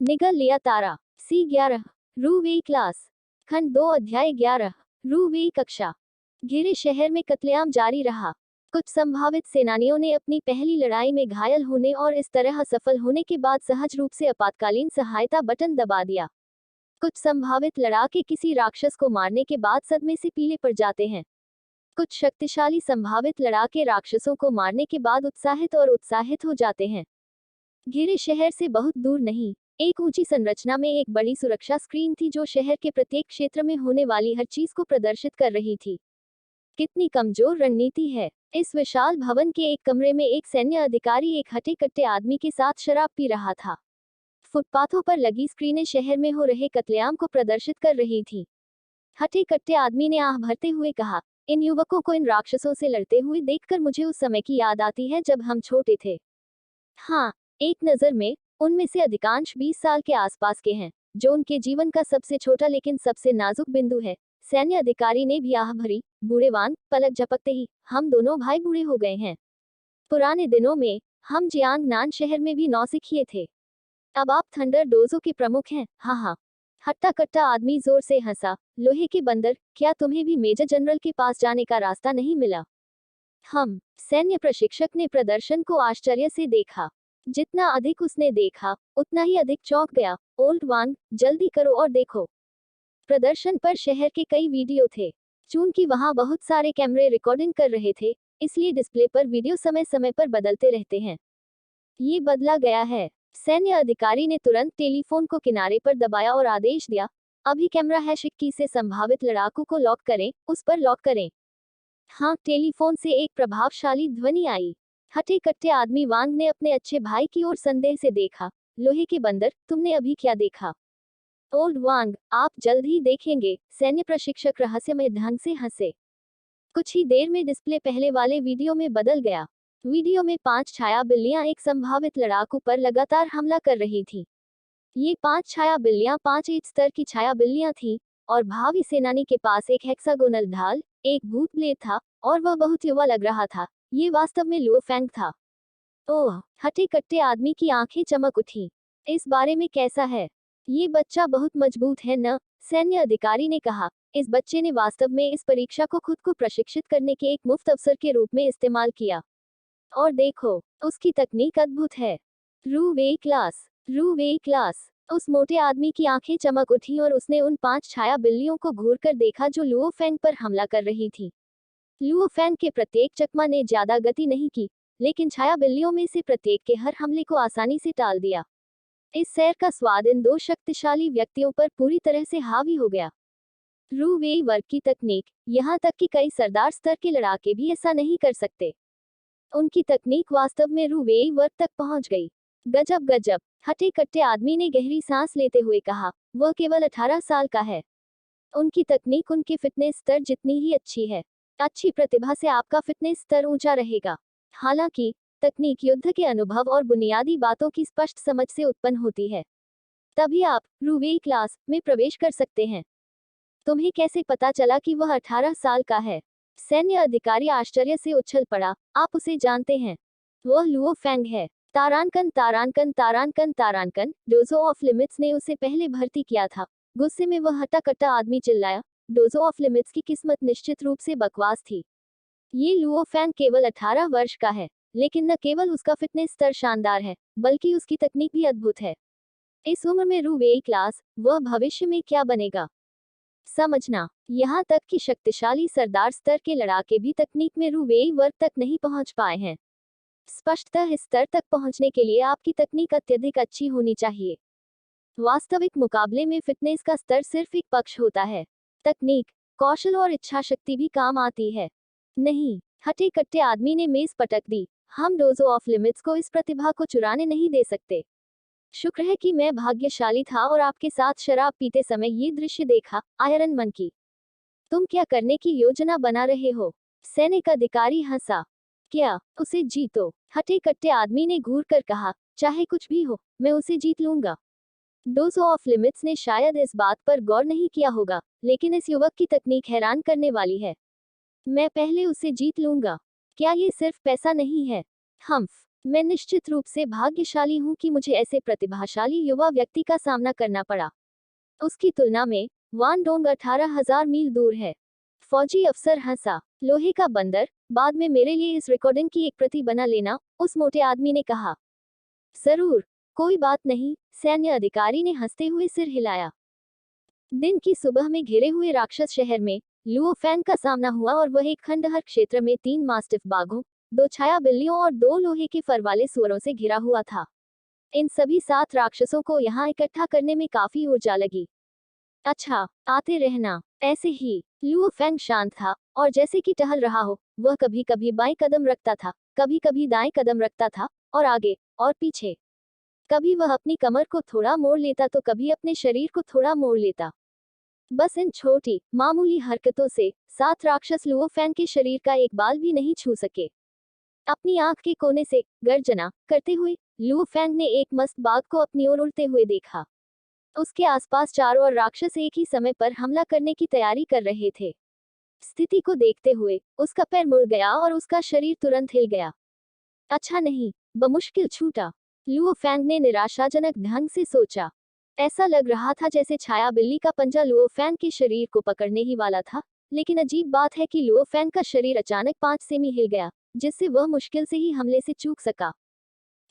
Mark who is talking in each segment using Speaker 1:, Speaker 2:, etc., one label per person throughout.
Speaker 1: निगल लिया तारा। C11 Rouve class. खंड 2 अध्याय 11 रूवे कक्षा। घिरे शहर में कत्लेआम जारी रहा। कुछ संभावित सेनानियों ने अपनी पहली लड़ाई में घायल होने और इस तरह सफल होने के बाद सहज रूप से आपातकालीन सहायता बटन दबा दिया। कुछ संभावित लड़ाके किसी राक्षस को मारने के बाद सदमे से पीले पड़ जाते हैं। कुछ शक्तिशाली संभावित लड़ाके राक्षसों को मारने के बाद उत्साहित हो जाते हैं। घिरे शहर से बहुत दूर नहीं, एक ऊंची संरचना में एक बड़ी सुरक्षा स्क्रीन थी जो शहर के प्रत्येक क्षेत्र में होने वाली हर चीज को प्रदर्शित कर रही थी। कितनी कमजोर रणनीति है। इस विशाल भवन के एक कमरे में एक सैन्य अधिकारी एक हटे कट्टे आदमी के साथ शराब पी रहा था। फुटपाथों पर लगी स्क्रीनें शहर में हो रहे कत्लेआम को प्रदर्शित कर रही थी। हटे कट्टे आदमी ने आह भरते हुए कहा, इन युवकों को इन राक्षसों से लड़ते हुए देखकर मुझे उस समय की याद आती है जब हम छोटे थे। हाँ, एक नज़र में उनमें से अधिकांश 20 साल के आसपास के हैं, जो उनके जीवन का सबसे छोटा लेकिन सबसे नाजुक बिंदु है। सैन्य अधिकारी ने भी आह भरी, बूढ़ेवान, पलक झपकते ही, हम दोनों भाई बूढ़े हो गए हैं। पुराने दिनों में हम जियांगनान शहर में भी नौसिखिए थे। अब आप थंडर डोजो के प्रमुख हैं। हाँ हाँ। हट्टा कट्टा आदमी जोर से हंसा। लोहे के बंदर, क्या तुम्हें भी मेजर जनरल के पास जाने का रास्ता नहीं मिला? हम सैन्य प्रशिक्षक ने प्रदर्शन को आश्चर्य से देखा। जितना अधिक उसने देखा, उतना ही अधिक चौंक गया। ओल्ड वांग, जल्दी करो और देखो। प्रदर्शन पर शहर के कई वीडियो थे। चूंकि वहां बहुत सारे कैमरे रिकॉर्डिंग कर रहे थे, इसलिए डिस्प्ले पर वीडियो समय समय पर बदलते रहते हैं। ये बदला गया है। सैन्य अधिकारी ने तुरंत टेलीफोन को किनारे पर दबाया और आदेश दिया, अभी कैमरा #21 से संभावित लड़ाकू को लॉक करें, उस पर लॉक करें। हाँ, टेलीफोन से एक प्रभावशाली ध्वनि आई। हटे कट्टे आदमी वांग ने अपने अच्छे भाई की ओर संदेह से देखा। लोहे के बंदर, तुमने अभी क्या देखा? ओल्ड वांग, आप जल्द ही देखेंगे, सैन्य प्रशिक्षक रहस्यमय ढंग से हंसे। कुछ ही देर में डिस्प्ले पहले वाले वीडियो में बदल गया। वीडियो में 5 छाया बिल्लियां एक संभावित लड़ाकू पर लगातार हमला कर रही थीं। ये 5 छाया बिल्लियां 5 स्तर की छाया बिल्लियां थीं, और भावी सेनानी के पास एक हेक्सागोनल ढाल, एक भूत ब्लेड था, और वह बहुत युवा लग रहा था। ये वास्तव में लुओ फैंग था। ओह! हटे कट्टे आदमी की आंखें चमक उठी। इस बारे में कैसा है? ये बच्चा बहुत मजबूत है न? सैन्य अधिकारी ने कहा। इस बच्चे ने वास्तव में इस परीक्षा को खुद को प्रशिक्षित करने के एक मुफ्त अवसर के रूप में इस्तेमाल किया। और देखो, उसकी तकनीक अद्भुत है। रू वे क्लास, रू वे क्लास। उस मोटे आदमी की आंखें चमक उठी और उसने उन 5 छाया बिल्लियों को घूरकर देखा जो लुओ फैंग पर हमला कर रही थी। लुओ फैंग के प्रत्येक चकमा ने ज्यादा गति नहीं की, लेकिन छाया बिल्लियों में से प्रत्येक के हर हमले को आसानी से टाल दिया। इस सैर का स्वाद इन 2 शक्तिशाली व्यक्तियों पर पूरी तरह से हावी हो गया। रू वे वर्ग की तकनीक, यहाँ तक कि कई सरदार स्तर के लड़ाके भी ऐसा नहीं कर सकते। उनकी तकनीक वास्तव में रू वे वर्ग तक पहुंच गई। गजब गजब, हटे कट्टे आदमी ने गहरी सांस लेते हुए कहा, वह केवल 18 साल का है। उनकी तकनीक उनके फिटनेस स्तर जितनी ही अच्छी है। अच्छी प्रतिभा से आपका फिटनेस स्तर ऊंचा रहेगा। हालांकि तकनीक युद्ध के अनुभव और बुनियादी बातों की स्पष्ट समझ से उत्पन्न होती है। तभी आप रूवे क्लास में प्रवेश कर सकते हैं। तुम्हें कैसे पता चला कि वह 18 साल का है? सैन्य अधिकारी आश्चर्य से उछल पड़ा, आप उसे जानते हैं? वह लुओ फैंग है। तारानकन तारानकन तारानकन तारानकन, डोजो ऑफ लिमिट्स ने उसे पहले भर्ती किया था। गुस्से में वह हट्टा कट्टा आदमी चिल्लाया, डोजो ऑफ लिमिट्स की किस्मत निश्चित रूप से बकवास थी। ये लुओ फैंग केवल 18 वर्ष का है, लेकिन न केवल उसका फिटनेस स्तर शानदार है, बल्कि उसकी तकनीक भी अद्भुत है। इस उम्र में रू वेई क्लास, वह भविष्य में क्या बनेगा? समझना, यहाँ तक कि शक्तिशाली सरदार स्तर के लड़ाके भी तकनीक में रू वेई वर्ग तक नहीं पहुँच पाए हैं। स्पष्टतः इस स्तर तक पहुँचने के लिए आपकी तकनीक अत्यधिक अच्छी होनी चाहिए। वास्तविक मुकाबले में फिटनेस का स्तर सिर्फ एक पक्ष होता है। तकनीक, कौशल और इच्छा शक्ति भी काम आती है। नहीं, हटे कट्टे आदमी ने मेज पटक दी। हम डोजो ऑफ लिमिट्स को इस प्रतिभा को चुराने नहीं दे सकते। शुक्र है कि मैं भाग्यशाली था और आपके साथ शराब पीते समय ये दृश्य देखा। आयरन मन की, तुम क्या करने की योजना बना रहे हो? सैनिक अधिकारी हंसा। क्या, उसे जीतो? हटे कट्टे आदमी ने घूर कर कहा, चाहे कुछ भी हो, मैं उसे जीत लूंगा। डोजो ऑफ लिमिट्स ने शायद इस बात पर गौर नहीं किया होगा, लेकिन इस युवक की तकनीक हैरान करने वाली है। मैं पहले उसे जीत लूंगा। क्या ये सिर्फ पैसा नहीं है? हम्फ, मैं निश्चित रूप से भाग्यशाली हूँ कि मुझे ऐसे प्रतिभाशाली युवा व्यक्ति का सामना करना पड़ा। उसकी तुलना में वान डोंग 18,000 मील दूर है। फौजी अफसर हंसा। लोहे का बंदर, बाद में मेरे लिए इस रिकॉर्डिंग की एक प्रति बना लेना, उस मोटे आदमी ने कहा। जरूर, कोई बात नहीं, सैन्य अधिकारी ने हंसते हुए सिर हिलाया। दिन की सुबह में घिरे हुए राक्षस शहर में लुओ फैंग का सामना हुआ और वह एक खंडहर क्षेत्र में 3 मास्टिफ बाघों, 2 छाया बिल्लियों और 2 लोहे के फर वाले सुअरों से घिरा हुआ था। इन सभी 7 राक्षसों को यहाँ इकट्ठा करने में काफी ऊर्जा लगी। अच्छा, आते रहना। ऐसे ही लुओ फैंग शांत था, और जैसे कि टहल रहा हो, वह कभी कभी बाएं कदम रखता था, कभी कभी दाएं कदम रखता था, और आगे और पीछे। कभी वह अपनी कमर को थोड़ा मोड़ लेता तो कभी अपने शरीर को थोड़ा मोड़ लेता। बस इन छोटी मामूली हरकतों से 7 राक्षस लुओ फैंग के शरीर का एक बाल भी नहीं छू सके। अपनी आंख के कोने से गर्जना करते हुए लुओ फैंग ने एक मस्त बाघ को अपनी ओर उड़ते हुए देखा। उसके आसपास चारों ओर राक्षस एक ही समय पर हमला करने की तैयारी कर रहे थे। स्थिति को देखते हुए उसका पैर मुड़ गया और उसका शरीर तुरंत हिल गया। अच्छा नहीं, बमुश्किल छूटा, लुओ फैंग ने निराशाजनक ढंग से सोचा। ऐसा लग रहा था जैसे छाया बिल्ली का पंजा लुओ फैंग के शरीर को पकड़ने ही वाला था, लेकिन अजीब बात है कि लुओ फैंग का शरीर अचानक 5 सेमी हिल गया, जिससे वह मुश्किल से ही हमले से चूक सका।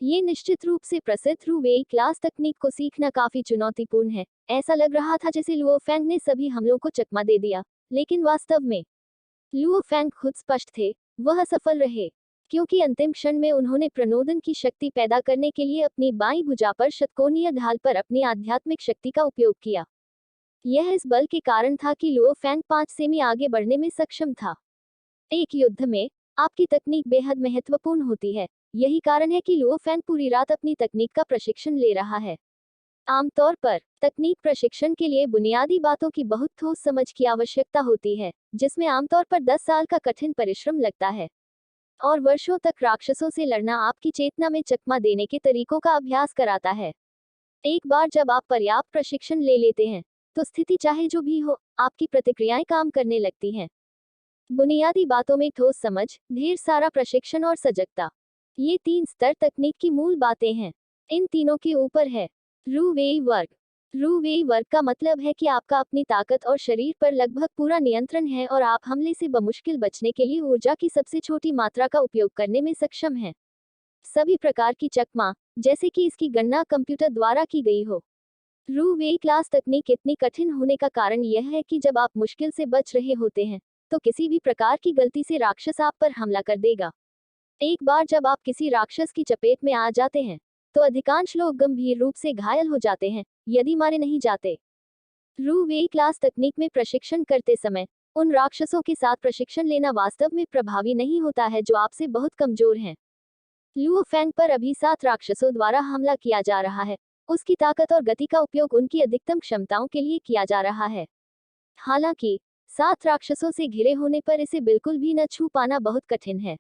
Speaker 1: ये निश्चित रूप से प्रसिद्ध रू वेई क्लास तकनीक को सीखना काफी चुनौतीपूर्ण है। ऐसा लग रहा था जैसे लुओ फैंग ने सभी हमलों को चकमा दे दिया, लेकिन वास्तव में लुओ फैंग खुद स्पष्ट थे, वह सफल रहे, क्योंकि अंतिम क्षण में उन्होंने प्रणोदन की शक्ति पैदा करने के लिए अपनी बाईं भुजा पर षटकोणीय ढाल पर अपनी आध्यात्मिक शक्ति का उपयोग किया। यह इस बल के कारण था कि लुओ फैंग 5 सेमी आगे बढ़ने में सक्षम था। एक युद्ध में आपकी तकनीक बेहद महत्वपूर्ण होती है। यही कारण है कि लुओ फैंग पूरी रात अपनी तकनीक का प्रशिक्षण ले रहा है। आमतौर पर तकनीक प्रशिक्षण के लिए बुनियादी बातों की बहुत ठोस समझ की आवश्यकता होती है, जिसमें आमतौर पर 10 साल का कठिन परिश्रम लगता है, और वर्षों तक राक्षसों से लड़ना आपकी चेतना में चकमा देने के तरीकों का अभ्यास कराता है। एक बार जब आप पर्याप्त प्रशिक्षण ले लेते हैं, तो स्थिति चाहे जो भी हो, आपकी प्रतिक्रियाएं काम करने लगती हैं। बुनियादी बातों में ठोस समझ, ढेर सारा प्रशिक्षण और सजगता, ये 3 स्तर तकनीक की मूल बातें हैं। इन तीनों के ऊपर है रू वेई वर्ग। रू वेई वर्ग का मतलब है कि आपका अपनी ताकत और शरीर पर लगभग पूरा नियंत्रण है और आप हमले से बमुश्किल बचने के लिए ऊर्जा की सबसे छोटी मात्रा का उपयोग करने में सक्षम हैं। सभी प्रकार की चकमा, जैसे कि इसकी गणना कंप्यूटर द्वारा की गई हो। रू वेई क्लास तकनीक इतनी कठिन होने का कारण यह है कि जब आप मुश्किल से बच रहे होते हैं, तो किसी भी प्रकार की गलती से राक्षस आप पर हमला कर देगा। एक बार जब आप किसी राक्षस की चपेट में आ जाते हैं, तो अधिकांश लोग गंभीर रूप से घायल हो जाते हैं, यदि मारे नहीं जाते। रू वेई क्लास तकनीक में प्रशिक्षण करते समय उन राक्षसों के साथ प्रशिक्षण लेना वास्तव में प्रभावी नहीं होता है जो आपसे बहुत कमजोर हैं। लुओ फैंग पर अभी 7 राक्षसों द्वारा हमला किया जा रहा है। उसकी ताकत और गति का उपयोग उनकी अधिकतम क्षमताओं के लिए किया जा रहा है। हालांकि 7 राक्षसों से घिरे होने पर इसे बिल्कुल भी न छू पाना बहुत कठिन है।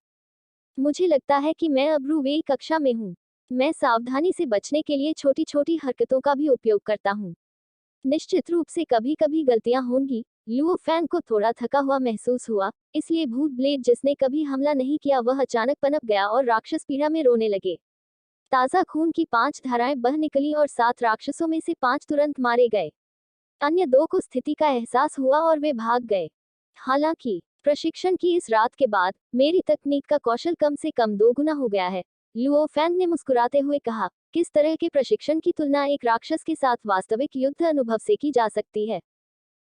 Speaker 1: मुझे लगता है कि मैं अब रू वेई कक्षा में हूँ। मैं सावधानी से बचने के लिए छोटी छोटी हरकतों का भी उपयोग करता हूँ। निश्चित रूप से कभी कभी गलतियां होंगी। लुओ फैंग को थोड़ा थका हुआ महसूस हुआ, इसलिए भूत ब्लेड जिसने कभी हमला नहीं किया वह अचानक पनप गया और राक्षस पीड़ा में रोने लगे। ताज़ा खून की 5 धाराएं बह निकली और 7 राक्षसों में से 5 तुरंत मारे गए। अन्य 2 को स्थिति का एहसास हुआ और वे भाग गए। हालांकि प्रशिक्षण की इस रात के बाद मेरी तकनीक का कौशल कम से कम 2 गुना हो गया है, लुओ फैंग ने मुस्कुराते हुए कहा। किस तरह के प्रशिक्षण की तुलना एक राक्षस के साथ वास्तविक युद्ध अनुभव से की जा सकती है,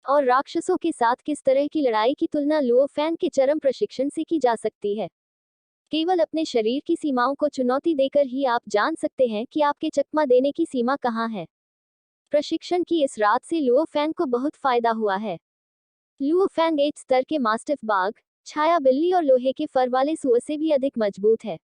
Speaker 1: और राक्षसों के साथ किस तरह की लड़ाई की तुलना लुओ फैंग के चरम प्रशिक्षण से की जा सकती है। केवल अपने शरीर की सीमाओं को चुनौती देकर ही आप जान सकते हैं कि आपके चकमा देने की सीमा कहाँ है। प्रशिक्षण की इस रात से लुओ फैंग को बहुत फायदा हुआ है। लुओ फैंग 8 स्तर के मास्टिफ बाघ, छाया बिल्ली और लोहे के फर वाले सुअर से भी अधिक मजबूत है।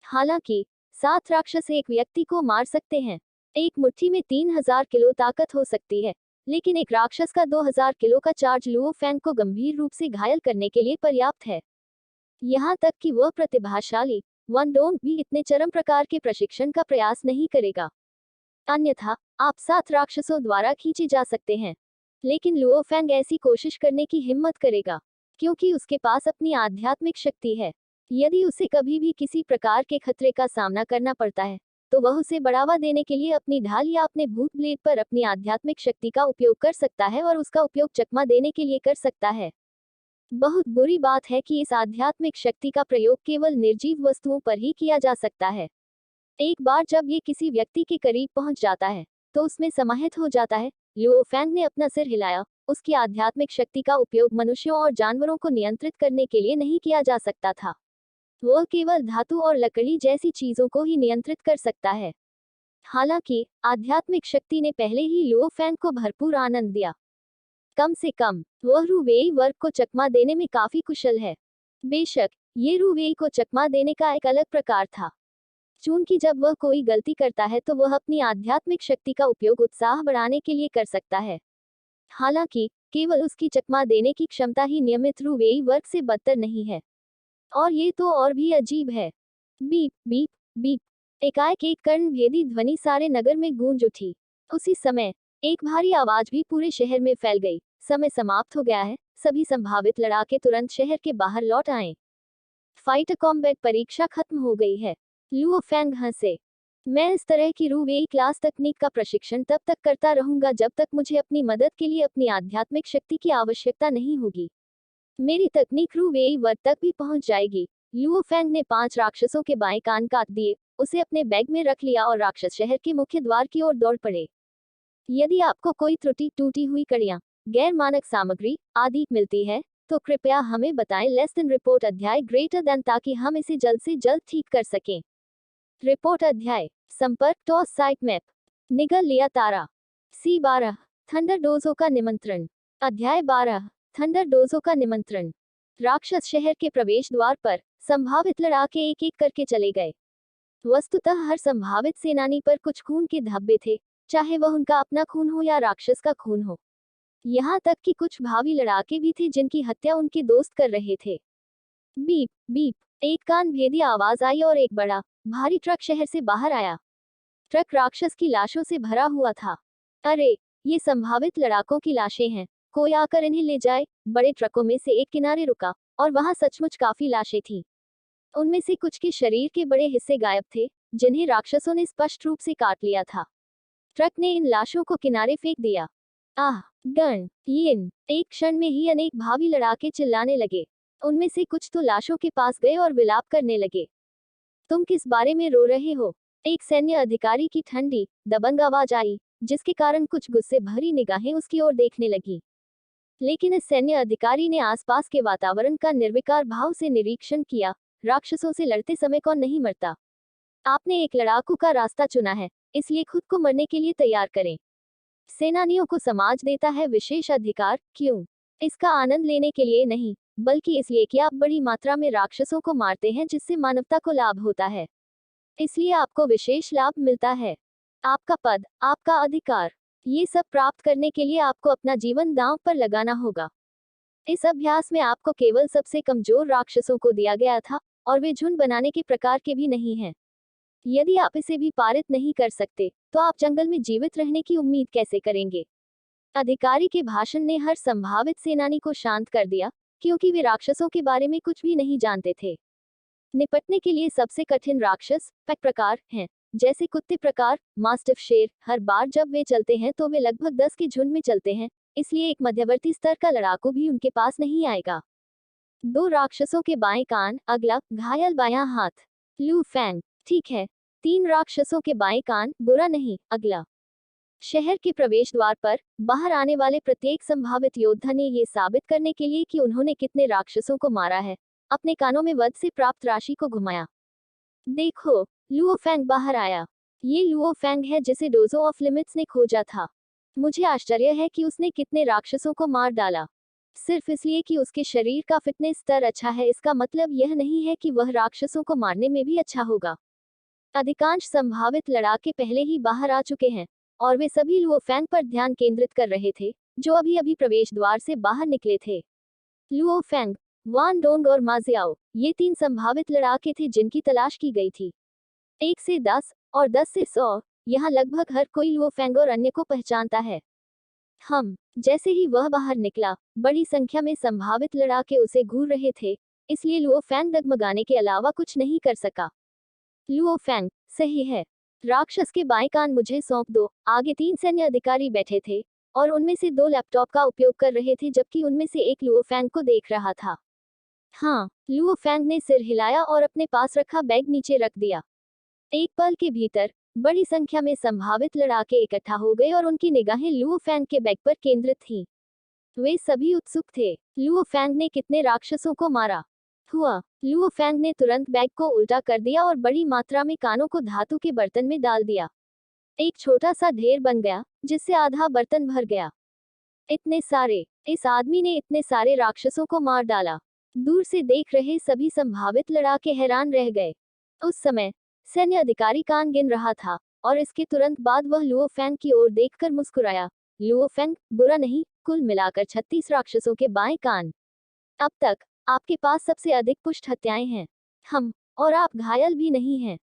Speaker 1: हालांकि 7 राक्षस एक व्यक्ति को मार सकते हैं। एक मुट्ठी में 3000 किलो ताकत हो सकती है, लेकिन एक राक्षस का 2000 किलो का चार्ज लुओ फैंग को गंभीर रूप से घायल करने के लिए पर्याप्त है। यहाँ तक कि वह प्रतिभाशाली वन डोंग भी इतने चरम प्रकार के प्रशिक्षण का प्रयास नहीं करेगा। अन्यथा आप 7 राक्षसों द्वारा खींचे जा सकते हैं, लेकिन लुओ फैंग ऐसी कोशिश करने की हिम्मत करेगा, क्योंकि उसके पास अपनी आध्यात्मिक शक्ति है। यदि उसे कभी भी किसी प्रकार के खतरे का सामना करना पड़ता है, तो वह उसे बढ़ावा देने के लिए अपनी ढाल या अपने भूत ब्लेड पर अपनी आध्यात्मिक शक्ति का उपयोग कर सकता है और उसका उपयोग चकमा देने के लिए कर सकता है। बहुत बुरी बात है कि इस आध्यात्मिक शक्ति का प्रयोग केवल निर्जीव वस्तुओं पर ही किया जा सकता है। एक बार जब ये किसी व्यक्ति के करीब पहुंच जाता है, तो उसमें समाहित हो जाता है। लुओ फैंग ने अपना सिर हिलाया। उसकी आध्यात्मिक शक्ति का उपयोग मनुष्यों और जानवरों को नियंत्रित करने के लिए नहीं किया जा सकता था। वह केवल धातु और लकड़ी जैसी चीजों को ही नियंत्रित कर सकता है। हालांकि आध्यात्मिक शक्ति ने पहले ही लुओ फैंग को भरपूर आनंद दिया। कम से कम वह रूवेई वर्ग को चकमा देने में काफी कुशल है। बेशक ये रूवेई को चकमा देने का एक अलग प्रकार था। चूंकि जब वह कोई गलती करता है तो वह अपनी आध्यात्मिक शक्ति का उपयोग उत्साह बढ़ाने के लिए कर सकता है। हालांकि केवल उसकी चकमा देने की क्षमता ही नियमित रूवेई वर्ग से बदतर नहीं है। और ये तो और भी अजीब है। Beep beep beep. एकाएक एक कर्णभेदी ध्वनि सारे नगर में गूंज उठी। उसी समय एक भारी आवाज भी पूरे शहर में फैल गई। समय समाप्त हो गया है। सभी संभावित लड़ाके तुरंत शहर के बाहर लौट आए। फाइटर कॉम्बैट परीक्षा खत्म हो गई है। लुओ फैंग हंसे। मैं इस तरह की रूवेई क्लास तकनीक का प्रशिक्षण तब तक करता रहूंगा जब तक मुझे अपनी मदद के लिए अपनी आध्यात्मिक शक्ति की आवश्यकता नहीं होगी। मेरी तकनीक रूवेई वर्ग तक भी पहुंच जाएगी। लुओ फैंग ने 5 राक्षसों के बाएं कान काट दिए, उसे अपने बैग में रख लिया और राक्षस शहर के मुख्य द्वार की ओर दौड़ पड़े। यदि आपको कोई त्रुटि, टूटी हुई कड़ियां, गैर मानक सामग्री आदि मिलती है, तो कृपया हमें बताएं। लेस देन रिपोर्ट अध्याय ग्रेटर देन, ताकि हम इसे जल्द से जल्द ठीक कर सकें। रिपोर्ट अध्याय संपर्क टॉस साइट मैप। निगल लिया तारा। C12 थंडर डोजो का निमंत्रण। अध्याय 12 थंडर डोजो का निमंत्रण। राक्षस शहर के प्रवेश द्वार पर संभावित लड़ाके एक एक करके चले गए। वस्तुतः हर संभावित सेनानी पर कुछ खून के धब्बे थे, चाहे वह उनका अपना खून हो या राक्षस का खून हो। यहाँ तक कि कुछ भावी लड़ाके भी थे जिनकी हत्या उनके दोस्त कर रहे थे। Beep beep. एक कान भेदी आवाज आई और एक बड़ा भारी ट्रक शहर से बाहर आया। ट्रक राक्षस की लाशों से भरा हुआ था। अरे, ये संभावित लड़ाकों की लाशें हैं, कोई आकर इन्हें ले जाए। बड़े ट्रकों में से एक किनारे रुका और वहां सचमुच काफी लाशें थीं। उनमें से कुछ के शरीर के बड़े हिस्से गायब थे, जिन्हें राक्षसों ने स्पष्ट रूप से काट लिया था। ट्रक ने इन लाशों को किनारे फेंक दिया। आह, गन यिन। एक क्षण में ही अनेक भावी लड़ाके चिल्लाने लगे। उनमें से कुछ तो लाशों के पास गए और विलाप करने लगे। तुम किस बारे में रो रहे हो? एक सैन्य अधिकारी की ठंडी, दबंग आवाज आई, जिसके कारण कुछ गुस्से भरी निगाहें उसकी ओर देखने लगी। लेकिन इस सैन्य अधिकारी ने आसपास के वातावरण का निर्विकार भाव से निरीक्षण किया। राक्षसों से लड़ते समय कौन नहीं मरता? आपने एक लड़ाकू का रास्ता चुना है, इसलिए खुद को मरने के लिए तैयार करें। सेनानियों को समाज देता है विशेष अधिकार। क्यों? इसका आनंद लेने के लिए नहीं, बल्कि इसलिए कि आप बड़ी मात्रा में राक्षसों को मारते हैं, जिससे मानवता को लाभ होता है। इसलिए आपको विशेष लाभ मिलता है। आपका पद, आपका अधिकार, ये सब प्राप्त करने के लिए आपको अपना जीवन दांव पर लगाना होगा। इस अभ्यास में आपको केवल सबसे कमजोर राक्षसों को दिया गया था, और वे झुंड बनाने के प्रकार के भी नहीं हैं। यदि आप इसे भी पारित नहीं कर सकते, तो आप जंगल में जीवित रहने की उम्मीद कैसे करेंगे? अधिकारी के भाषण ने हर संभावित सेनानी को शांत कर दिया, क्योंकि वे राक्षसों के बारे में कुछ भी नहीं जानते थे। निपटने के लिए सबसे कठिन राक्षस पैक प्रकार हैं, जैसे कुत्ते प्रकार, मास्टिफ शेर। हर बार जब वे चलते हैं तो वे लगभग 10 के झुंड में चलते हैं, इसलिए एक मध्यवर्ती स्तर का लड़ाकू भी उनके पास नहीं आएगा। 2 राक्षसों के बाएं कान, अगला घायल बायां हाथ। लू फैंग, ठीक है। 3 राक्षसों के बाएं कान, बुरा नहीं, अगला। शहर के प्रवेश द्वार पर बाहर आने वाले प्रत्येक संभावित योद्धा ने ये साबित करने के लिए कि उन्होंने कितने राक्षसों को मारा है, अपने कानों में वध से प्राप्त राशि को घुमाया। देखो, लुओ फैंग बाहर आया। ये लुओ फैंग है जिसे डोजो ऑफ लिमिट्स ने खोजा था। मुझे आश्चर्य है कि उसने कितने राक्षसों को मार डाला। सिर्फ इसलिए कि उसके शरीर का फिटनेस स्तर अच्छा है, इसका मतलब यह नहीं है कि वह राक्षसों को मारने में भी अच्छा होगा। अधिकांश संभावित लड़ाके पहले ही बाहर आ चुके हैं, और वे सभी लुओ फैंग पर ध्यान केंद्रित कर रहे थे, जो अभी अभी प्रवेश द्वार से बाहर निकले थे। लुओ फैंग, वान डोंग और माजियाओ, ये 3 संभावित लड़ाके थे जिनकी तलाश की गई थी। 1 से 10 और 10 से 100। यहाँ लगभग हर कोई लुओ फैंग और अन्य को पहचानता है। जैसे ही वह बाहर निकला, बड़ी संख्या में संभावित लड़ाके उसे घूर रहे थे। इसलिए लुओ फैंग डगमगाने के अलावा कुछ नहीं कर सका। लुओ फैंग, सही है। राक्षस के बाएं कान मुझे सौंप दो। आगे 3 सैन्य अधिकारी बैठे थे और उनमें से 2 लैपटॉप का उपयोग कर रहे थे, जबकि उनमें से एक लुओ फैंग को देख रहा था। हाँ, लुओ फैंग ने सिर हिलाया और अपने पास रखा बैग नीचे रख दिया। एक पल के भीतर बड़ी संख्या में संभावित लड़ाके इकट्ठा हो गए और उनकी निगाहें लुओ फैंग के बैग पर केंद्रित थीं। वे सभी उत्सुक थे। लुओ फैंग ने कितने राक्षसों को मारा? हुआ। लुओ फैंग ने तुरंत बैग को उल्टा कर दिया और बड़ी मात्रा में कानों को धातु के बर्तन में डाल दिया। एक छोटा सा ढेर बन गया, जिससे आधा बर्तन भर गया। इतने सारे! इस आदमी ने इतने सारे राक्षसों को मार डाला। दूर से देख रहे सभी संभावित लड़ाके हैरान रह गए। उस समय सैन्य अधिकारी कान गिन रहा था और इसके तुरंत बाद वह लुओ फैंग की ओर देखकर मुस्कुराया। लुओ फैंग, बुरा नहीं, कुल मिलाकर 36 राक्षसों के बाएं कान। अब तक आपके पास सबसे अधिक पुष्ट हत्याएं हैं। और आप घायल भी नहीं हैं।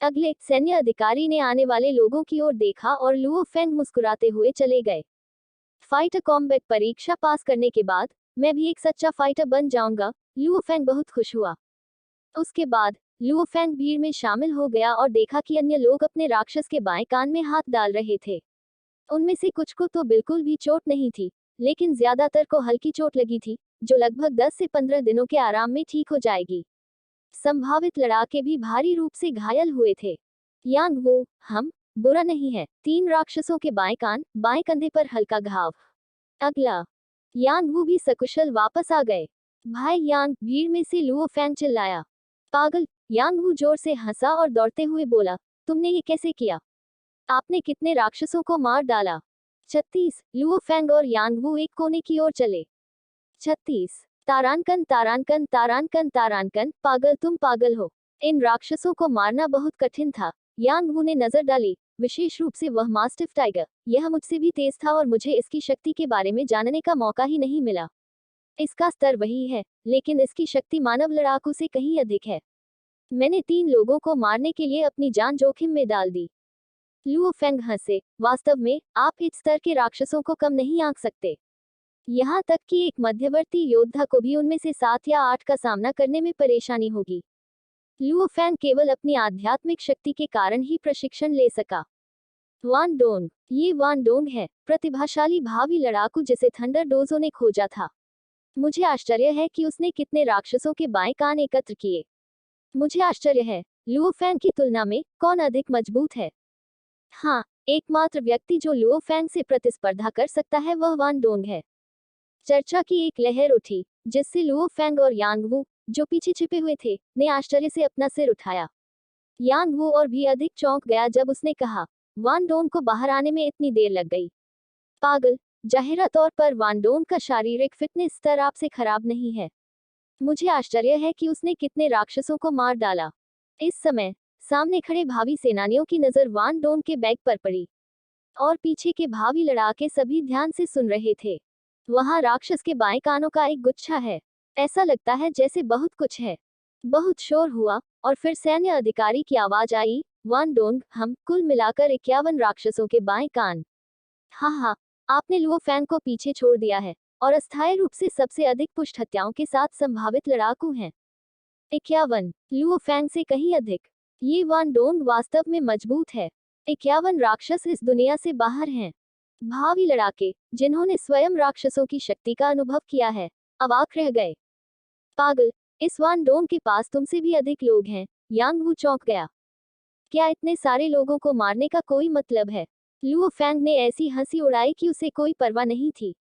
Speaker 1: अगले सैन्य अधिकारी ने आने वाले लोगों की ओर देखा और लुओ फैंग मुस्कुराते हुए चले गए। फाइटर कॉम्बैट परीक्षा पास करने के बाद मैं भी एक सच्चा फाइटर बन जाऊंगा। लुओ फैंग बहुत खुश हुआ। उसके बाद लुओ फैंग भीड़ में शामिल हो गया और देखा कि अन्य लोग अपने राक्षस के बाएं कान में हाथ डाल रहे थे। उनमें से कुछ को तो बिल्कुल भी चोट नहीं थी, लेकिन ज्यादातर को हल्की चोट लगी थी, जो लगभग 10 से 15 दिनों के आराम में ठीक हो जाएगी। संभावित लड़ाके भी भारी रूप से घायल हुए थे। यांग वू, बुरा नहीं है। 3 राक्षसों के बाएं कान, बाएं कंधे पर हल्का घाव। अगला। यांग वू भी सकुशल वापस आ गए। भाई यांग, भीड़ में से लुओ फैंग चिल्लाया। पागल! यांग वू जोर से हंसा और दौड़ते हुए बोला, तुमने ये कैसे किया? आपने कितने राक्षसों को मार डाला? 36। लुओ फैंग और यांग वू एक कोने की ओर चले। 36। तारानकन तारानकन तारानकन तारानकन, पागल, तुम पागल हो। इन राक्षसों को मारना बहुत कठिन था। यांग वू ने नजर डाली, विशेष रूप से वह मास्टिफ टाइगर। यह मुझसे भी तेज था और मुझे इसकी शक्ति के बारे में जानने का मौका ही नहीं मिला। इसका स्तर वही है, लेकिन इसकी शक्ति मानव लड़ाकू से कहीं अधिक है। मैंने 3 लोगों को मारने के लिए अपनी जान जोखिम में डाल दी। लुओ फैंग हंसे। वास्तव में आप इस स्तर के राक्षसों को कम नहीं आंक सकते। यहाँ तक कि एक मध्यवर्ती योद्धा को भी उनमें से 7 या 8 का सामना करने में परेशानी होगी। लुओ फैंग केवल अपनी आध्यात्मिक शक्ति के कारण ही प्रशिक्षण ले सका। वान डोंग, ये वान डोंग है, प्रतिभाशाली भावी लड़ाकू जिसे थंडर डोजो ने खोजा था। मुझे आश्चर्य है कि उसने कितने राक्षसों के बाएं कान एकत्र किए। मुझे आश्चर्य है, लुओ फैंग की तुलना में कौन अधिक मजबूत है? हाँ, एकमात्र व्यक्ति जो लुओ फैंग से प्रतिस्पर्धा कर सकता है वह वान डोंग है। चर्चा की एक लहर उठी, जिससे लुओ फैंग और यांग वू, जो पीछे छिपे हुए थे, ने आश्चर्य से अपना सिर उठाया। यांग वू और भी अधिक चौंक गया जब उसने कहा, वान डोंग को बाहर आने में इतनी देर लग गई। पागल! जाहिरा तौर पर वान डोंग का शारीरिक फिटनेस स्तर आपसे खराब नहीं है। मुझे आश्चर्य है कि उसने कितने राक्षसों को मार डाला। इस समय सामने खड़े भावी सेनानियों की नजर वान डोंग के बैग पर पड़ी और पीछे के भावी लड़ाके सभी ध्यान से सुन रहे थे। वहां राक्षस के बाएं कानों का एक गुच्छा है। ऐसा लगता है जैसे बहुत कुछ है। बहुत शोर हुआ और फिर सैन्य अधिकारी की आवाज आई, वान डोंग, कुल मिलाकर 51 राक्षसों के बाएं कान। हाँ, आपने लुओ फैंग को पीछे छोड़ दिया है और अस्थायी रूप से सबसे अधिक पुष्ट हत्याओं के साथ संभावित लड़ाकू हैं। 51, लुओ फैंग से कहीं अधिक। ये वान डोंग वास्तव में मजबूत है। 51 राक्षस इस दुनिया से बाहर हैं। भावी लड़ाके, जिन्होंने स्वयं राक्षसों की शक्ति का अनुभव किया है, अवाक रह गए। पागल! इस वान डोंग के पास तुमसे भी अधिक लोग हैं। यांग वू चौंक गया। क्या इतने सारे लोगों को मारने का कोई मतलब है? लुओ फैंग ने ऐसी हंसी उड़ाई कि उसे कोई परवाह नहीं थी।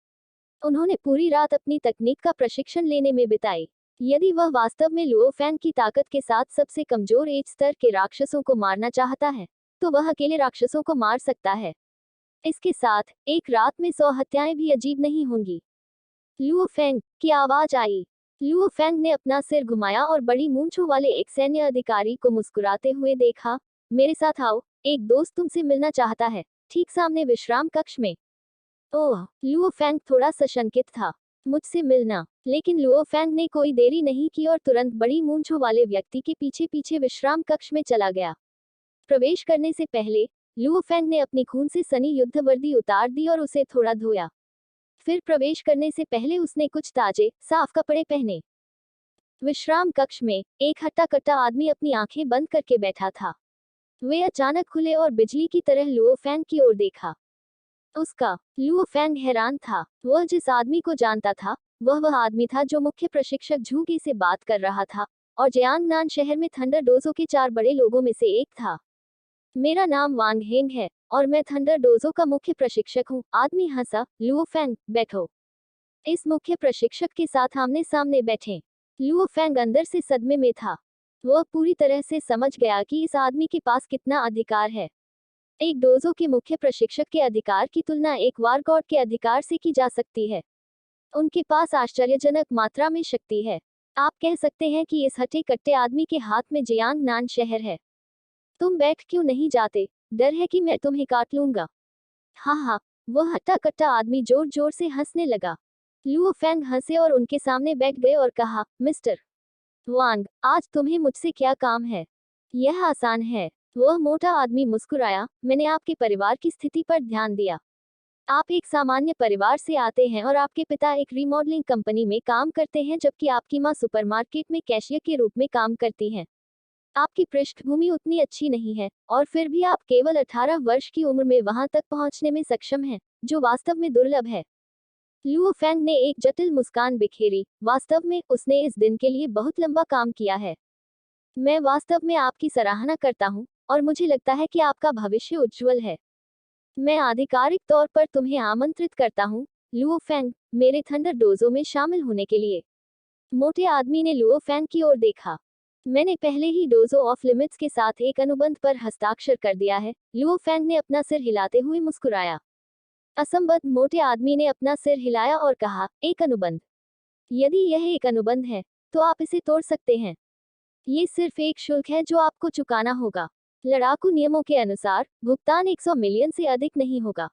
Speaker 1: उन्होंने पूरी रात अपनी तकनीक का प्रशिक्षण लेने में बिताई। यदि वह वास्तव में लुओ फैंग की ताकत के साथ सबसे कमजोर एज स्तर के राक्षसों को मारना चाहता है, तो वह अकेले राक्षसों को मार सकता है। इसके साथ एक रात में 100 हत्याएं भी अजीब नहीं होंगी। लुओ फैंग की आवाज आई। लुओ फैंग ने अपना सिर घुमाया और बड़ी मूंछों वाले एक सैन्य अधिकारी को मुस्कुराते हुए देखा। मेरे साथ आओ, एक दोस्त तुमसे मिलना चाहता है, ठीक सामने विश्राम कक्ष में। ओह! लुओ फैंग थोड़ा सशंकित था। मुझसे मिलना? लेकिन लुओ फैंग ने कोई देरी नहीं की और तुरंत बड़ी मूंछों वाले व्यक्ति के पीछे पीछे विश्राम कक्ष में चला गया। प्रवेश करने से पहले लुओ फैंग ने अपनी खून से सनी युद्ध वर्दी उतार दी और उसे थोड़ा धोया। फिर प्रवेश करने से पहले उसने कुछ ताजे, साफ कपड़े पहने। विश्राम कक्ष में एक हट्टा कट्टा आदमी अपनी आंखें बंद करके बैठा था। वे अचानक खुले और बिजली की तरह लुओ फैंग की ओर देखा। उसका लुओ फैंग हैरान था। वह जिस आदमी को जानता था, वह आदमी था जो मुख्य प्रशिक्षक झूगी से बात कर रहा था और जियांगनान शहर में थंडर डोजो के 4 बड़े लोगों में से एक था। मेरा नाम वांग हेंग है और मैं थंडर डोजो का मुख्य प्रशिक्षक हूँ। आदमी हंसा। लुओ फैंग, बैठो। इस मुख्य प्रशिक्षक के साथ आमने सामने बैठे। लुओ फैंग अंदर से सदमे में था। वह पूरी तरह से समझ गया कि इस आदमी के पास कितना अधिकार है। एक डोजो के मुख्य प्रशिक्षक के अधिकार की तुलना एक वारगॉड के अधिकार से की जा सकती है। उनके पास आश्चर्यजनक मात्रा में शक्ति है। आप कह सकते हैं कि इस हट्टे कट्टे आदमी के हाथ में जियांगनान शहर है। तुम बैठ क्यों नहीं जाते? डर है कि मैं तुम्हें काट लूंगा। हाँ हाँ, वह हट्टा कट्टा आदमी जोर जोर से हंसने लगा। लुओ फैंग हंसे और उनके सामने बैठ गए और कहा, मिस्टर वांग, आज तुम्हें मुझसे क्या काम है? यह आसान है। वह मोटा आदमी मुस्कुराया। मैंने आपके परिवार की स्थिति पर ध्यान दिया। आप एक सामान्य परिवार से आते हैं और आपके पिता एक रीमॉडलिंग कंपनी में काम करते हैं जबकि आपकी मां सुपरमार्केट में कैशियर के रूप में काम करती हैं। आपकी पृष्ठभूमि उतनी अच्छी नहीं है और फिर भी आप केवल 18 वर्ष की उम्र में वहां तक पहुंचने में सक्षम हैं, जो वास्तव में दुर्लभ है। लुओ फैंग ने एक जटिल मुस्कान बिखेरी। वास्तव में उसने इस दिन के लिए बहुत लंबा काम किया है। मैं वास्तव में आपकी सराहना करता हूं और मुझे लगता है कि आपका भविष्य उज्जवल है। मैं आधिकारिक तौर पर तुम्हें आमंत्रित करता हूं, लुओ फैंग, मेरे थंडर डोजो में शामिल होने के लिए। मोटे आदमी ने लुओ फैंग की ओर देखा। मैंने पहले ही डोजो ऑफ लिमिट्स के साथ एक अनुबंध पर हस्ताक्षर कर दिया है। लुओ फैंग ने अपना सिर हिलाते हुए मुस्कुराया। असंबद्ध मोटे आदमी ने अपना सिर हिलाया और कहा, एक अनुबंध? यदि यह एक अनुबंध है, तो आप इसे तोड़ सकते हैं। ये सिर्फ एक शुल्क है जो आपको चुकाना होगा। लड़ाकू नियमों के अनुसार भुगतान 100 मिलियन से अधिक नहीं होगा।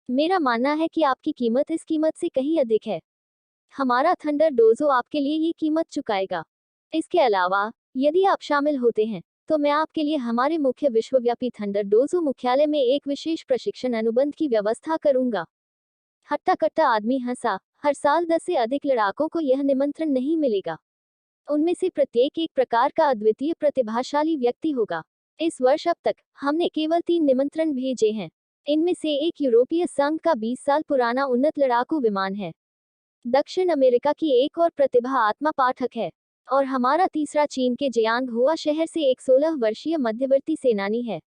Speaker 1: मेरा मानना है कि आपकी कीमत इस कीमत से कहीं अधिक है। हमारा थंडर डोजो आपके लिए ये कीमत चुकाएगा। इसके अलावा, यदि आप शामिल होते हैं, तो मैं आपके लिए हमारे मुख्य विश्वव्यापी थंडर डोजो मुख्यालय में एक विशेष प्रशिक्षण अनुबंध की व्यवस्था करूंगा। हट्टा कट्टा आदमी हंसा। हर साल 10 से अधिक लड़ाकों को यह निमंत्रण नहीं मिलेगा। उनमें से प्रत्येक एक प्रकार का अद्वितीय प्रतिभाशाली व्यक्ति होगा। इस वर्ष अब तक हमने केवल 3 निमंत्रण भेजे हैं। इनमें से एक यूरोपीय संघ का 20 साल पुराना उन्नत लड़ाकू विमान है। दक्षिण अमेरिका की एक और प्रतिभा आत्मा पाठक है और हमारा तीसरा चीन के जियांग हुआ शहर से एक 16 वर्षीय मध्यवर्ती सेनानी है।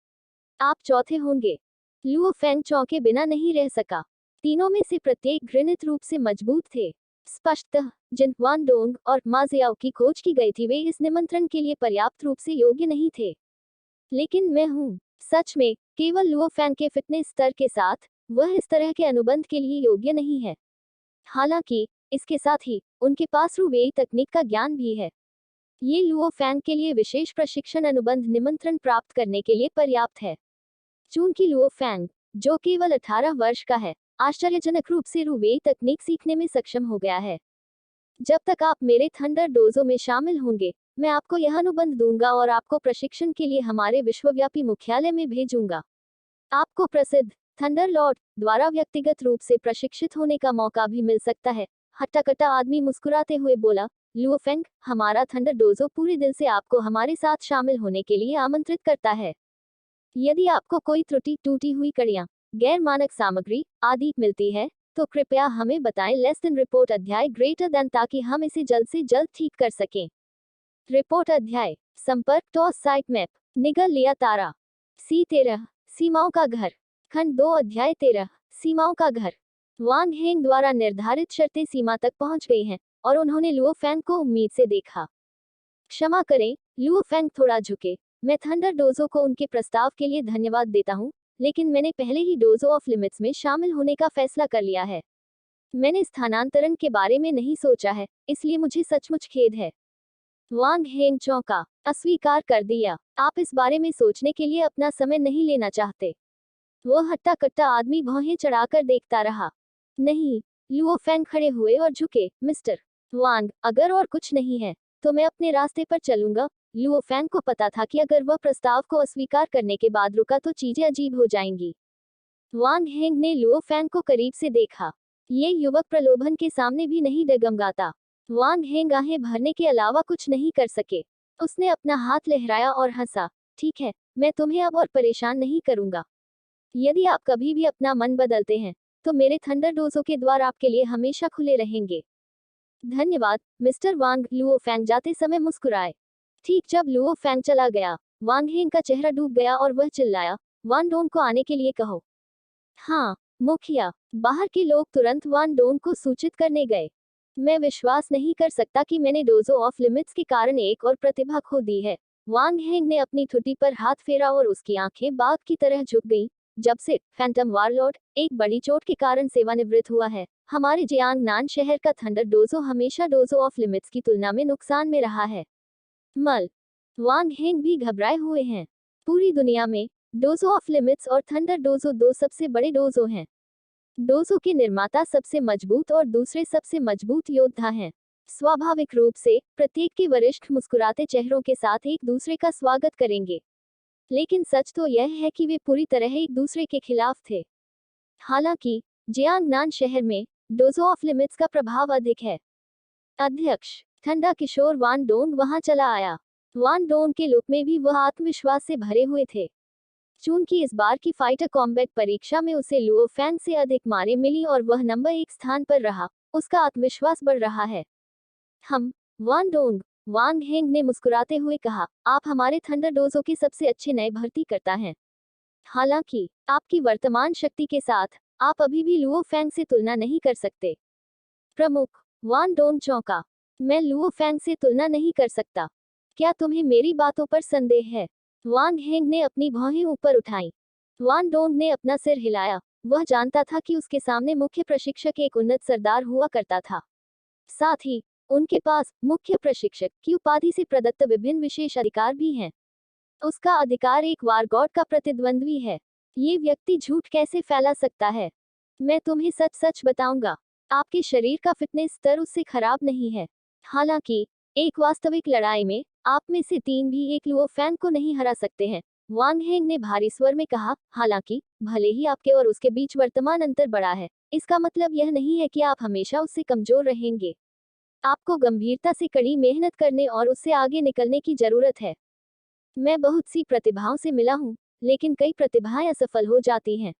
Speaker 1: आप चौथे होंगे। लुओ फैंग चौंके बिना नहीं रह सका। तीनों में से प्रत्येक घृणित रूप से मजबूत थे। स्पष्टतः जिन वान डोंग और मा जियाओ की खोज की गई थी वे इस निमंत्रण के लिए पर्याप्त रूप से योग्य नहीं थे। लेकिन मैं हूँ। सच में, केवल लुओ फैंग के फिटनेस स्तर के साथ, वह इस तरह के अनुबंध के लिए योग्य नहीं है। हालांकि, इसके साथ ही, उनके पास रुवेई तकनीक का ज्ञान भी है। ये लुओ फैंग के लिए विशेष प्रशिक्षण अनुबंध निमंत्रण प्राप्त करने के लिए पर्याप्त है। चूंकि लुओ फैंग, जो केवल 18 वर्ष का है, आश्चर्यजनक रूप से रुवेई तकनीक सीखने में सक्षम हो गया है। जब तक आप मेरे थंडर डोजो में शामिल होंगे, मैं आपको यह अनुबंध दूंगा और आपको प्रशिक्षण के लिए हमारे विश्वव्यापी मुख्यालय में भेजूंगा। आपको प्रसिद्ध थंडर लॉर्ड द्वारा व्यक्तिगत रूप से प्रशिक्षित होने का मौका भी मिल सकता है। हट्टा-कट्टा आदमी मुस्कुराते हुए बोला, लुओ फैंग, हमारा थंडर डोजो पूरे दिल से आपको हमारे साथ शामिल होने के लिए आमंत्रित करता है। यदि आपको कोई त्रुटि, टूटी हुई कड़ियां, गैर मानक सामग्री आदि मिलती है, तो कृपया हमें बताएं। लेस देन रिपोर्ट अध्याय ग्रेटर देन, ताकि हम इसे जल्द से जल्द ठीक कर सकें। रिपोर्ट अध्याय संपर्क टॉस साइट मैप निगल लिया तारा C13 सीमाओं का घर खंड 2 अध्याय 13 सीमाओं का घर। वांग हेंग द्वारा निर्धारित शर्तें सीमा तक पहुंच गई हैं और उन्होंने लुओ फैंग को उम्मीद से देखा। क्षमा करें, लुओ फैंग थोड़ा झुके। मैं थंडर डोजो को उनके प्रस्ताव के लिए धन्यवाद देता हूं, लेकिन मैंने पहले ही डोजो ऑफ लिमिट्स में शामिल होने का फैसला कर लिया है। मैंने स्थानांतरण के बारे में नहीं सोचा है, इसलिए मुझे सचमुच खेद है। वांग हेंग चौंका। अस्वीकार कर दिया। आप इस बारे में सोचने के लिए अपना समय नहीं लेना चाहते? वह हट्टा कट्टा आदमी भौहें चढ़ाकर देखता रहा। नहीं। लुओ फैंग खड़े हुए और झुके। मिस्टर वांग, अगर और कुछ नहीं है, तो मैं अपने रास्ते पर चलूंगा। लुओ फैंग को पता था कि अगर वह प्रस्ताव को अस्वीकार करने के बाद रुका तो चीजें अजीब हो जाएंगी। वांग हेंग ने लुओ फैंग को करीब से देखा। ये युवक प्रलोभन के सामने भी नहीं डगमगाता। वांग हेंग आहें भरने के अलावा कुछ नहीं कर सके। उसने अपना हाथ लहराया और हंसा। ठीक है, मैं तुम्हें अब और परेशान नहीं करूंगा। यदि आप कभी भी अपना मन बदलते हैं, तो मेरे थंडर डोजो के द्वार आपके लिए हमेशा खुले रहेंगे। धन्यवाद, मिस्टर वांग, लुओ फैंग जाते समय मुस्कुराए। ठीक जब लुओ फैंग चला गया, वांग हेंग का चेहरा डूब गया और वह चिल्लाया, वान डोंग को आने के लिए कहो। हाँ, मुखिया। बाहर के लोग तुरंत वान डोंग को सूचित करने गए। मैं विश्वास नहीं कर सकता कि मैंने डोजो ऑफ लिमिट्स के कारण एक और प्रतिभा खो दी है। वांग हेंग ने अपनी ठुड्डी पर हाथ फेरा और उसकी आंखें बाघ की तरह झुक गईं। जब से फैंटम वारलॉर्ड एक बड़ी चोट के कारण सेवानिवृत्त हुआ है, हमारे जियांग नान शहर का थंडर डोजो हमेशा डोजो ऑफ लिमिट्स की तुलना में नुकसान में रहा है। मल। वांग हेंग भी घबराए हुए हैं। पूरी दुनिया में डोजो ऑफ लिमिट्स और थंडर डोजो दो सबसे बड़े डोजो हैं। डोजो के निर्माता सबसे मजबूत और दूसरे सबसे मजबूत योद्धा हैं। स्वाभाविक रूप से प्रत्येक के वरिष्ठ मुस्कुराते चेहरों के साथ एक दूसरे का स्वागत करेंगे, लेकिन सच तो यह है कि वे पूरी तरह एक दूसरे के खिलाफ थे। हालांकि जियांगनान शहर में डोजो ऑफ लिमिट्स का प्रभाव अधिक है। अध्यक्ष ठंडा किशोर वान डोंग वहां चला आया। वान डोंग के लुक में भी वह आत्मविश्वास से भरे हुए थे। चूंकि इस बार की फाइटर कॉम्बैट परीक्षा में उसे लुओ फैंग से अधिक मारें मिली और वह नंबर 1 स्थान पर रहा, उसका आत्मविश्वास बढ़ रहा है। हम वान डोंग, वांग हेंग ने मुस्कुराते हुए कहा, आप हमारे थंडर डोजो के सबसे अच्छे नए भर्ती करता हैं। हालांकि आपकी वर्तमान शक्ति के साथ आप अभी भी लुओ फैंग से तुलना नहीं कर सकते। प्रमुख वान डोंग चौंका। मैं लुओ फैंग से तुलना नहीं कर सकता। क्या तुम्हें मेरी बातों पर संदेह है? वांग हेंग ने अपनी भौहें ऊपर उठाई। वान डोंग ने अपना सिर हिलाया। वह जानता था कि उसके सामने मुख्य प्रशिक्षक एक उन्नत सरदार हुआ करता था। साथ ही उनके पास मुख्य प्रशिक्षक की उपाधि से प्रदत्त विभिन्न विशेष अधिकार भी हैं। उसका अधिकार एक वारगॉड का प्रतिद्वंद्वी है। ये व्यक्ति झूठ कैसे फैला सकता है? मैं तुम्हें सच सच बताऊंगा, आपके शरीर का फिटनेस स्तर उससे खराब नहीं है। हालांकि एक वास्तविक लड़ाई में आप में से 3 भी एक लुओ फैंग को नहीं हरा सकते हैं। वांग हेंग ने भारी स्वर में कहा, हालांकि भले ही आपके और उसके बीच वर्तमान अंतर बड़ा है, इसका मतलब यह नहीं है कि आप हमेशा उससे कमजोर रहेंगे। आपको गंभीरता से कड़ी मेहनत करने और उससे आगे निकलने की जरूरत है। मैं बहुत सी प्रतिभाओं से मिला हूँ, लेकिन कई प्रतिभाएं असफल हो जाती हैं।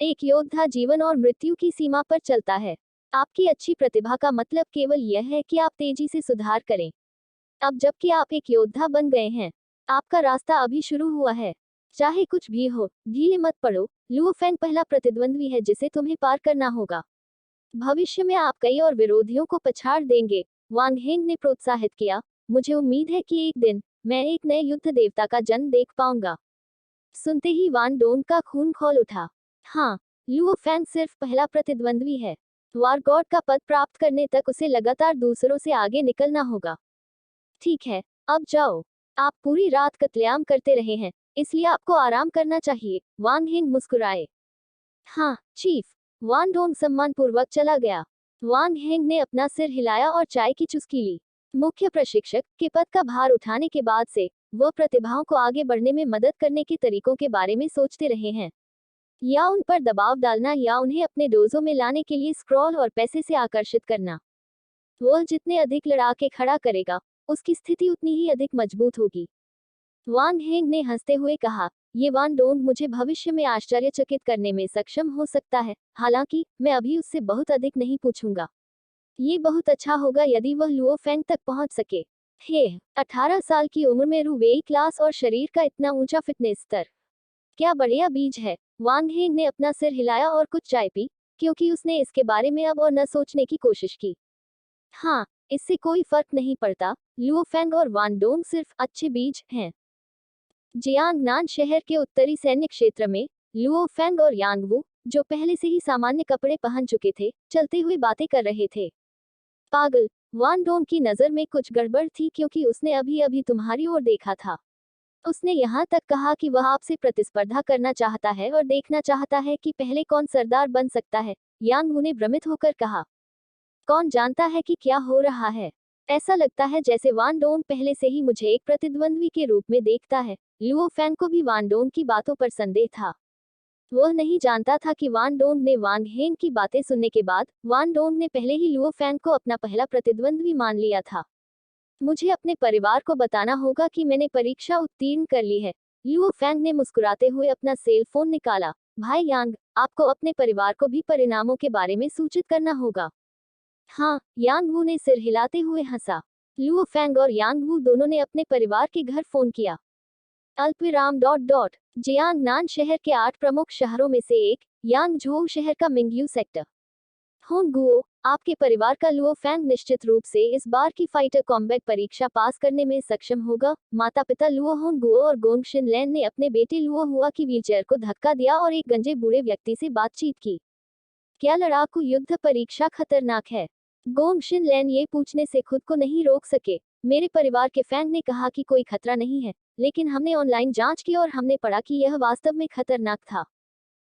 Speaker 1: एक योद्धा जीवन और मृत्यु की सीमा पर चलता है। आपकी अच्छी प्रतिभा का मतलब केवल यह है कि आप तेजी से सुधार करें। अब जबकि आप एक योद्धा बन गए हैं, आपका रास्ता अभी शुरू हुआ है। चाहे कुछ भी हो, ढीले मत पड़ो। लुओ फैंग पहला प्रतिद्वंद्वी है जिसे तुम्हें पार करना होगा। भविष्य में आप कई और विरोधियों को पछाड़ देंगे। वांग हेंग ने प्रोत्साहित किया, मुझे उम्मीद है कि एक दिन मैं एक नए युद्ध देवता का जन्म देख पाऊंगा। सुनते ही वान डोंग का खून खौल उठा। हाँ, लुओ फैंग सिर्फ पहला प्रतिद्वंद्वी है। वारगॉड का पद प्राप्त करने तक उसे लगातार दूसरों से आगे निकलना होगा। ठीक है, अब जाओ। आप पूरी रात कत्लेआम करते रहे हैं, इसलिए आपको आराम करना चाहिए। वांग हेंग मुस्कुराए। हाँ, चीफ। वान डोंग सम्मानपूर्वक चला गया। वांग हेंग ने अपना सिर हिलाया और चाय की चुस्की ली। मुख्य प्रशिक्षक के पद का भार उठाने के बाद से वह प्रतिभाओं को आगे बढ़ने में मदद करने के तरीकों के बारे में सोचते रहे हैं। या उन पर दबाव डालना या उन्हें अपने डोजो में लाने के लिए स्क्रॉल और पैसे से आकर्षित करना। वह जितने अधिक लड़ाके खड़ा करेगा, उसकी स्थिति उतनी ही अधिक मजबूत होगी। वांग हेंग ने हंसते हुए कहा, ये वान डोंग मुझे भविष्य में आश्चर्यचकित करने में सक्षम हो सकता है। हालांकि मैं अभी उससे बहुत अधिक नहीं पूछूंगा। ये बहुत अच्छा होगा यदि वह लुओ फैंग तक पहुंच सके। हे, 18 साल की उम्र में रू वेई क्लास और शरीर का इतना ऊंचा फिटनेस स्तर, क्या बढ़िया बीज है। वांग हेंग ने अपना सिर हिलाया और कुछ चाय पी, क्योंकि उसने इसके बारे में अब और न सोचने की कोशिश की। हाँ, इससे कोई फर्क नहीं पड़ता। लुओ फैंग और वान डोंग सिर्फ अच्छे बीज हैं। जियांगनान शहर के उत्तरी सैन्य क्षेत्र में लुओ फैंग और यांगवू, जो पहले से ही सामान्य कपड़े पहन चुके थे, चलते हुए बातें कर रहे थे। पागल, वान डोंग की नजर में कुछ गड़बड़ थी क्योंकि उसने अभी अभी तुम्हारी ओर देखा था। उसने यहाँ तक कहा कि वह आपसे प्रतिस्पर्धा करना चाहता है और देखना चाहता है कि पहले कौन सरदार बन सकता है। यांगवू ने भ्रमित होकर कहा, कौन जानता है कि क्या हो रहा है? ऐसा लगता है जैसे वान डोंग पहले से ही मुझे एक प्रतिद्वंद्वी के रूप में देखता है। लुओ फैंग को भी वान डोंग की बातों पर संदेह था। वह नहीं जानता था कि वान डोंग ने वांग हेंग की बातें सुनने के बाद वान डोंग ने पहले ही लुओ फैंग को अपना पहला प्रतिद्वंद्वी मान लिया था। मुझे अपने परिवार को बताना होगा कि मैंने परीक्षा उत्तीर्ण कर ली है। लुओ फैंग ने मुस्कुराते हुए अपना सेल फोन निकाला। भाई यांग, आपको अपने परिवार को भी परिणामों के बारे में सूचित करना होगा। हाँ, यांग वू ने सिर हिलाते हुए हंसा। लुओ फैंग और यांग वू दोनों ने अपने परिवार के घर फोन किया। अल्पविराम डॉट डॉट जियांगनान शहर के 8 प्रमुख शहरों में से एक, यांगझोउ शहर का मिंगयू सेक्टर। होंगुओ, आपके परिवार का लुओ फैंग निश्चित रूप से इस बार की फाइटर कॉम्बैट परीक्षा पास करने में सक्षम होगा। माता पिता लुओ होंगुओ और गोंग शिनलैन ने अपने बेटे लुओ हुआ की व्हीलचेयर को धक्का दिया और एक गंजे बूढ़े व्यक्ति से बातचीत की। क्या लड़ाकू युद्ध परीक्षा खतरनाक है? गोंग शिनलैन ये पूछने से खुद को नहीं रोक सके। मेरे परिवार के फैंग ने कहा कि कोई खतरा नहीं है, लेकिन हमने ऑनलाइन जांच की और हमने पढ़ा कि यह वास्तव में खतरनाक था।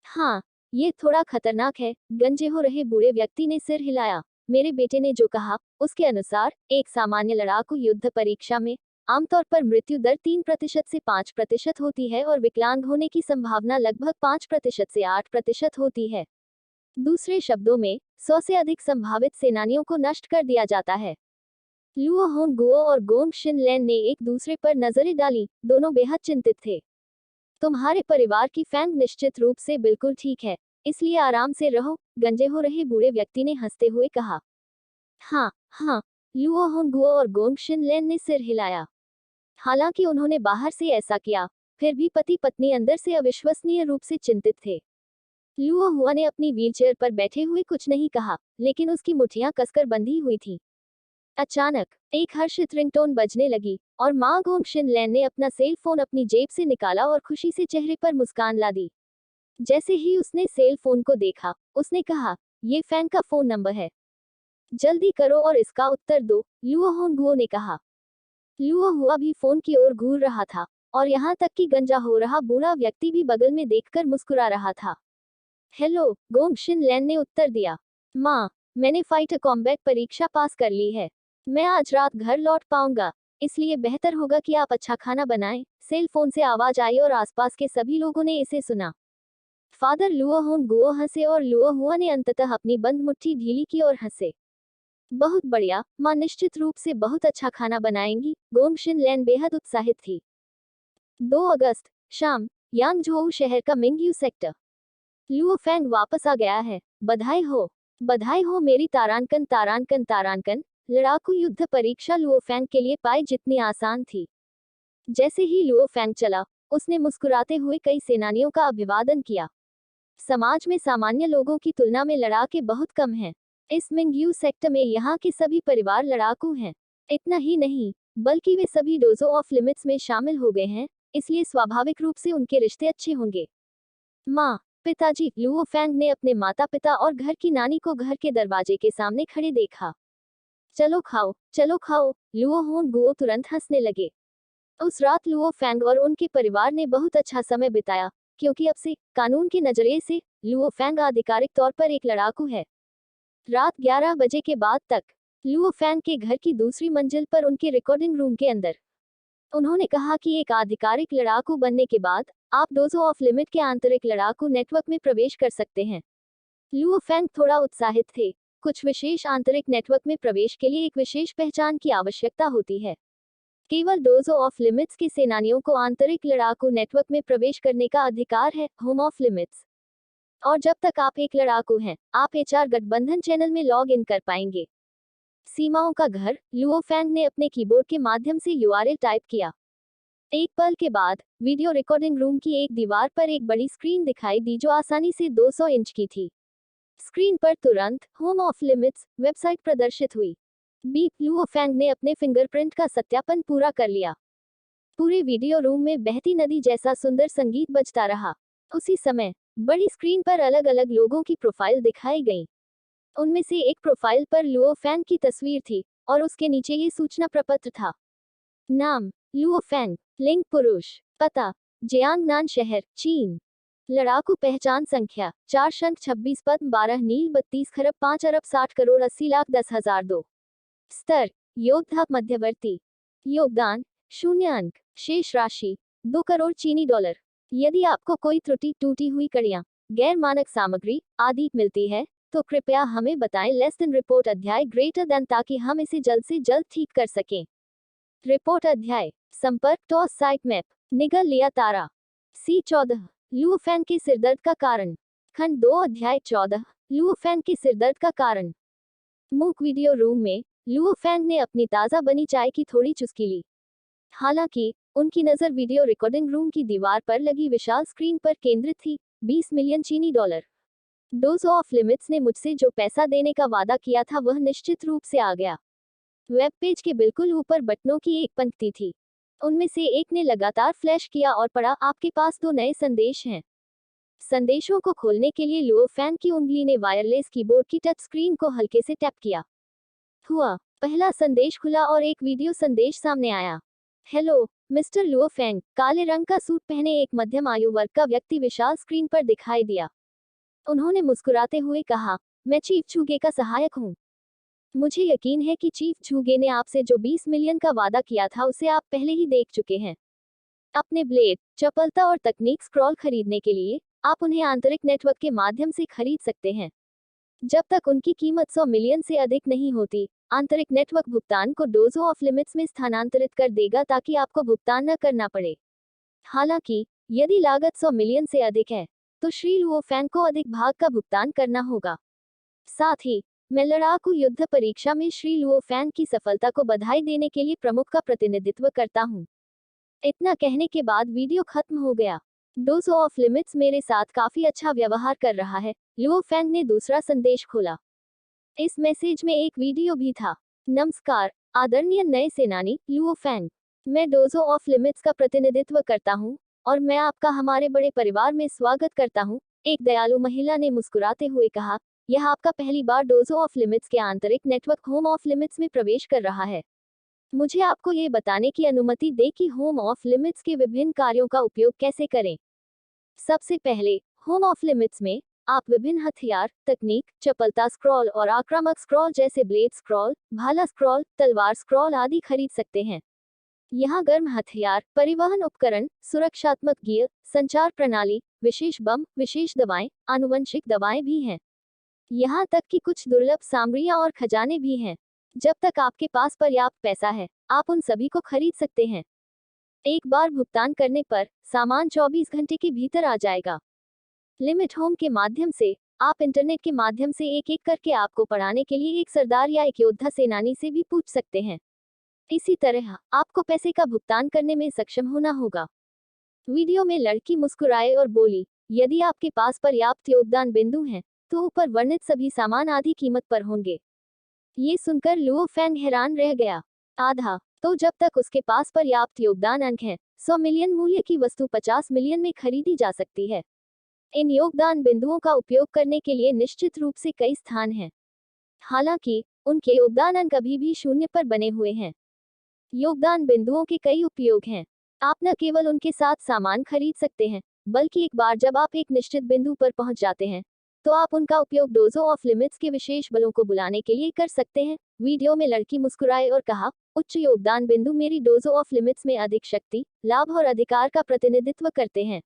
Speaker 1: हाँ, ये थोड़ा खतरनाक है, गंजे हो रहे बूढ़े व्यक्ति ने सिर हिलाया। मेरे बेटे ने जो कहा, उसके अनुसार एक सामान्य लड़ाकू युद्ध परीक्षा में आमतौर पर मृत्यु दर 3% से 5% होती है और विकलांग होने की संभावना लगभग 5% से 8% होती है। दूसरे शब्दों में, 100 से अधिक संभावित सेनानियों को नष्ट कर दिया जाता है। लुओ होंगुओ और गोंग शिनलैन ने एक दूसरे पर नजरें डाली, दोनों बेहद चिंतित थे। तुम्हारे परिवार की फैंग निश्चित रूप से बिल्कुल ठीक है, इसलिए आराम से रहो, गंजे हो रहे बूढ़े व्यक्ति ने हंसते हुए कहा। हाँ, हाँ, लुओ होंगुओ और गोंग शिनलैन ने सिर हिलाया। हालांकि उन्होंने बाहर से ऐसा किया, फिर भी पति पत्नी अंदर से अविश्वसनीय रूप से चिंतित थे। लुओ हुआ ने अपनी व्हीलचेयर पर बैठे हुए कुछ नहीं कहा, लेकिन उसकी मुठ्ठियां कसकर बंधी हुई थीं। अचानक एक हर्षित रिंगटोन बजने लगी और मां गोंग शिनलैन ने अपना सेल फोन अपनी जेब से निकाला और खुशी से चेहरे पर मुस्कान ला दी। जैसे ही उसने सेल फोन को देखा, उसने कहा, ये फैन का फोन नंबर है। जल्दी करो और इसका उत्तर दो, लुओ होंगुओ ने कहा। लुओ हुआ भी फोन की ओर घूर रहा था, और यहाँ तक कि गंजा हो रहा बूढ़ा व्यक्ति भी बगल में देखकर मुस्कुरा रहा था। हेलो, गोंग शिनलैन ने उत्तर दिया। माँ, मैंने फाइटर कॉम्बैट परीक्षा पास कर ली है। मैं आज रात घर लौट पाऊंगा, इसलिए बेहतर होगा कि आप अच्छा खाना बनाएं। सेल फोन से आवाज आई और आसपास के सभी लोगों ने इसे सुना। फादर लुओ होंगुओ हंसे और लुओ हुआ ने अंततः अपनी बंद मुट्ठी ढीली की और हंसे। बहुत बढ़िया, माँ निश्चित रूप से बहुत अच्छा खाना बनाएंगी। गोंग शिनलैन बेहद उत्साहित थी। 2 अगस्त शाम, यांगझोउ शहर का मिंगयू सेक्टर। लुओ फैंग वापस आ गया है। बधाई हो मेरी तारांकन तारांकन तारांकन। लड़ाकू युद्ध परीक्षा लुओ फैंग के लिए पाई जितनी आसान थी। जैसे ही लुओ फैंग चला, उसने मुस्कुराते हुए कई सेनानियों का अभिवादन किया। समाज में सामान्य लोगों की तुलना में लड़ाके बहुत कम हैं। इस मिंगयू सेक्टर में यहाँ के सभी परिवार लड़ाकू हैं। इतना ही नहीं, बल्कि वे सभी डोजो ऑफ लिमिट्स में शामिल हो गए हैं, इसलिए स्वाभाविक रूप से उनके रिश्ते अच्छे होंगे। माँ, पिताजी, लुओ फैंग ने अपने माता पिता और घर की नानी को घर के दरवाजे के सामने खड़े देखा। चलो खाओ, लुओ होंगुओ तुरंत हंसने लगे। उस रात लुओ फैंग और उनके परिवार ने बहुत अच्छा समय बिताया, क्योंकि अब से, कानून के नजरिए से, लुओ फैंग आधिकारिक तौर पर एक लड़ाकू है। रात 11 बजे के बाद तक, लुओ फैंग के घर की दूसरी मंजिल पर उनके रिकॉर्डिंग रूम के अंदर, उन्होंने कहा कि एक आधिकारिक लड़ाकू बनने के बाद, आप डोजो ऑफ लिमिट के आंतरिक लड़ाकू नेटवर्क में प्रवेश कर सकते हैं। लुओ फैंग थोड़ा उत्साहित थे। कुछ विशेष आंतरिक नेटवर्क में प्रवेश के लिए एक विशेष पहचान की आवश्यकता होती है। केवल डोजो ऑफ लिमिट्स के सेनानियों को आंतरिक लड़ाकू नेटवर्क में प्रवेश करने का अधिकार है, होम ऑफ लिमिट्स। और जब तक आप एक लड़ाकू हैं, आप एचआर गठबंधन चैनल में लॉग इन कर पाएंगे। सीमाओं का घर, लुओ फैंग ने अपने कीबोर्ड के माध्यम से यूआरएल टाइप किया। एक पल के बाद, वीडियो रिकॉर्डिंग रूम की एक दीवार पर एक बड़ी स्क्रीन दिखाई दी जो आसानी से 200 इंच की थी। स्क्रीन पर तुरंत होम ऑफ लिमिट्स वेबसाइट प्रदर्शित हुई। बीप, लुओ फैंग ने अपने फिंगरप्रिंट का सत्यापन पूरा कर लिया। पूरे वीडियो रूम में बहती नदी जैसा सुंदर संगीत बजता रहा। उसी समय, बड़ी स्क्रीन पर अलग अलग लोगों की प्रोफाइल दिखाई गई। उनमें से एक प्रोफाइल पर लुओ फैंग की तस्वीर थी, और उसके नीचे ये सूचना प्रपत्र था। नाम, लुओ फैंग। लिंग, पुरुष। पता, जियांगनान शहर, चीन। लड़ाकू पहचान संख्या, 4 शंख 26 पद्म 12 नील 32 खरब 5 अरब 60 करोड़ 80 लाख 10,000 2। स्तर, योद्धा मध्यवर्ती। योगदान, 0 अंक। शेष राशि, 2 करोड़ चीनी डॉलर। यदि आपको कोई त्रुटि, टूटी हुई कड़ियाँ, गैर मानक सामग्री आदि मिलती है तो कृपया हमें बताएं। लेस देन रिपोर्ट अध्याय ग्रेटर देन, ताकि हम इसे जल्द से जल्द ठीक कर सकें। रिपोर्ट अध्याय संपर्क टॉस साइट मैप निगल लिया तारा। C14 लुओ फैंग के सिरदर्द का कारण। खंड 2 अध्याय 14 लुओ फैंग के सिरदर्द का कारण। मूक वीडियो रूम में लुओ फैंग ने अपनी ताज़ा बनी चाय की थोड़ी चुस्की ली। हालांकि उनकी नज़र वीडियो रिकॉर्डिंग रूम की दीवार पर लगी विशाल स्क्रीन पर केंद्रित थी। 20 मिलियन चीनी डॉलर। डोज ऑफ लिमिट्स ने मुझसे जो पैसा देने का वादा किया था वह निश्चित रूप से आ गया। वेब पेज के बिल्कुल ऊपर बटनों की एक पंक्ति थी। उनमें से एक ने लगातार फ्लैश किया और पढ़ा, आपके पास 2 नए संदेश हैं। संदेशों को खोलने के लिए लुओ फैंग की उंगली ने वायरलेस कीबोर्ड की टच स्क्रीन को हल्के से टैप किया। हुआ। पहला संदेश खुला और एक वीडियो संदेश सामने आया। Hello mister Luo Fang. काले रंग का सूट पहने एक मध्यम आयु वर्ग का व्यक्ति विशाल स्क्रीन पर दिखाई दिया। उन्होंने मुस्कुराते हुए कहा, मैं चीफ झूगे का सहायक हूँ। मुझे यकीन है कि चीफ झूगे ने आपसे जो 20 मिलियन का वादा किया था उसे आप पहले ही देख चुके हैं। अपने ब्लेड, चपलता और तकनीक स्क्रॉल खरीदने के लिए आप उन्हें आंतरिक नेटवर्क के माध्यम से खरीद सकते हैं। जब तक उनकी कीमत 100 मिलियन से अधिक नहीं होती, आंतरिक नेटवर्क भुगतान को डोजो ऑफ लिमिट्स में स्थानांतरित कर देगा ताकि आपको भुगतान न करना पड़े। हालांकि यदि लागत 100 मिलियन से अधिक है तो श्री लुओ फैंग को अधिक भाग का भुगतान करना होगा। साथ ही मैं लड़ाकू युद्ध परीक्षा में श्री लुओ फैंग की सफलता को बधाई देने के लिए प्रमुख का प्रतिनिधित्व करता हूँ। इतना कहने के बाद वीडियो खत्म हो गया। डोजो ऑफ लिमिट्स मेरे साथ काफी अच्छा व्यवहार कर रहा है। लुओ फैंग ने दूसरा संदेश खोला। इस मैसेज में एक वीडियो भी था। नमस्कार आदरणीय नए सेनानी लुओ फैंग। मैं डोजो ऑफ लिमिट्स का प्रतिनिधित्व करता हूँ और मैं आपका हमारे बड़े परिवार में स्वागत करता हूँ। एक दयालु महिला ने मुस्कुराते हुए कहा, यह आपका पहली बार डोजो ऑफ लिमिट्स के आंतरिक नेटवर्क होम ऑफ लिमिट्स में प्रवेश कर रहा है। मुझे आपको ये बताने की अनुमति दें कि होम ऑफ लिमिट्स के विभिन्न कार्यों का उपयोग कैसे करें। सबसे पहले, होम ऑफ लिमिट्स में आप विभिन्न हथियार, तकनीक, चपलता स्क्रॉल और आक्रामक स्क्रॉल जैसे ब्लेड स्क्रॉल, भाला स्क्रॉल, तलवार स्क्रॉल आदि खरीद सकते हैं। यहाँ गर्म हथियार, परिवहन उपकरण, सुरक्षात्मक गियर, संचार प्रणाली, विशेष बम, विशेष दवाएं, आनुवंशिक दवाएं भी हैं। यहाँ तक कि कुछ दुर्लभ सामग्रियां और खजाने भी हैं। जब तक आपके पास पर्याप्त पैसा है, आप उन सभी को खरीद सकते हैं। एक बार भुगतान करने पर सामान 24 घंटे के भीतर आ जाएगा। लिमिट होम के माध्यम से आप इंटरनेट के माध्यम से एक एक करके आपको पढ़ाने के लिए एक सरदार या एक योद्धा सेनानी से भी पूछ सकते हैं। इसी तरह आपको पैसे का भुगतान करने में सक्षम होना होगा। वीडियो में लड़की मुस्कुराए और बोली, यदि आपके पास पर्याप्त योगदान बिंदु हैं, तो ऊपर वर्णित सभी सामान आधी कीमत पर होंगे। ये सुनकर लुओ फैंग हैरान रह गया। आधा, तो जब तक उसके पास पर्याप्त योगदान अंक है, 100 मिलियन मूल्य की वस्तु 50 मिलियन में खरीदी जा सकती है। इन योगदान बिंदुओं का उपयोग करने के लिए निश्चित रूप से कई स्थान हैं। हालांकि उनके योगदान अंक अभी भी 0 पर बने हुए हैं। योगदान बिंदुओं के कई उपयोग हैं। आप न केवल उनके साथ सामान खरीद सकते हैं, बल्कि एक बार जब आप एक निश्चित बिंदु पर पहुंच जाते हैं, तो आप उनका उपयोग डोजो ऑफ लिमिट्स के विशेष बलों को बुलाने के लिए कर सकते हैं। वीडियो में लड़की मुस्कुराए और कहा, उच्च योगदान बिंदु मेरी डोजो ऑफ लिमिट्स में अधिक शक्ति, लाभ और अधिकार का प्रतिनिधित्व करते हैं।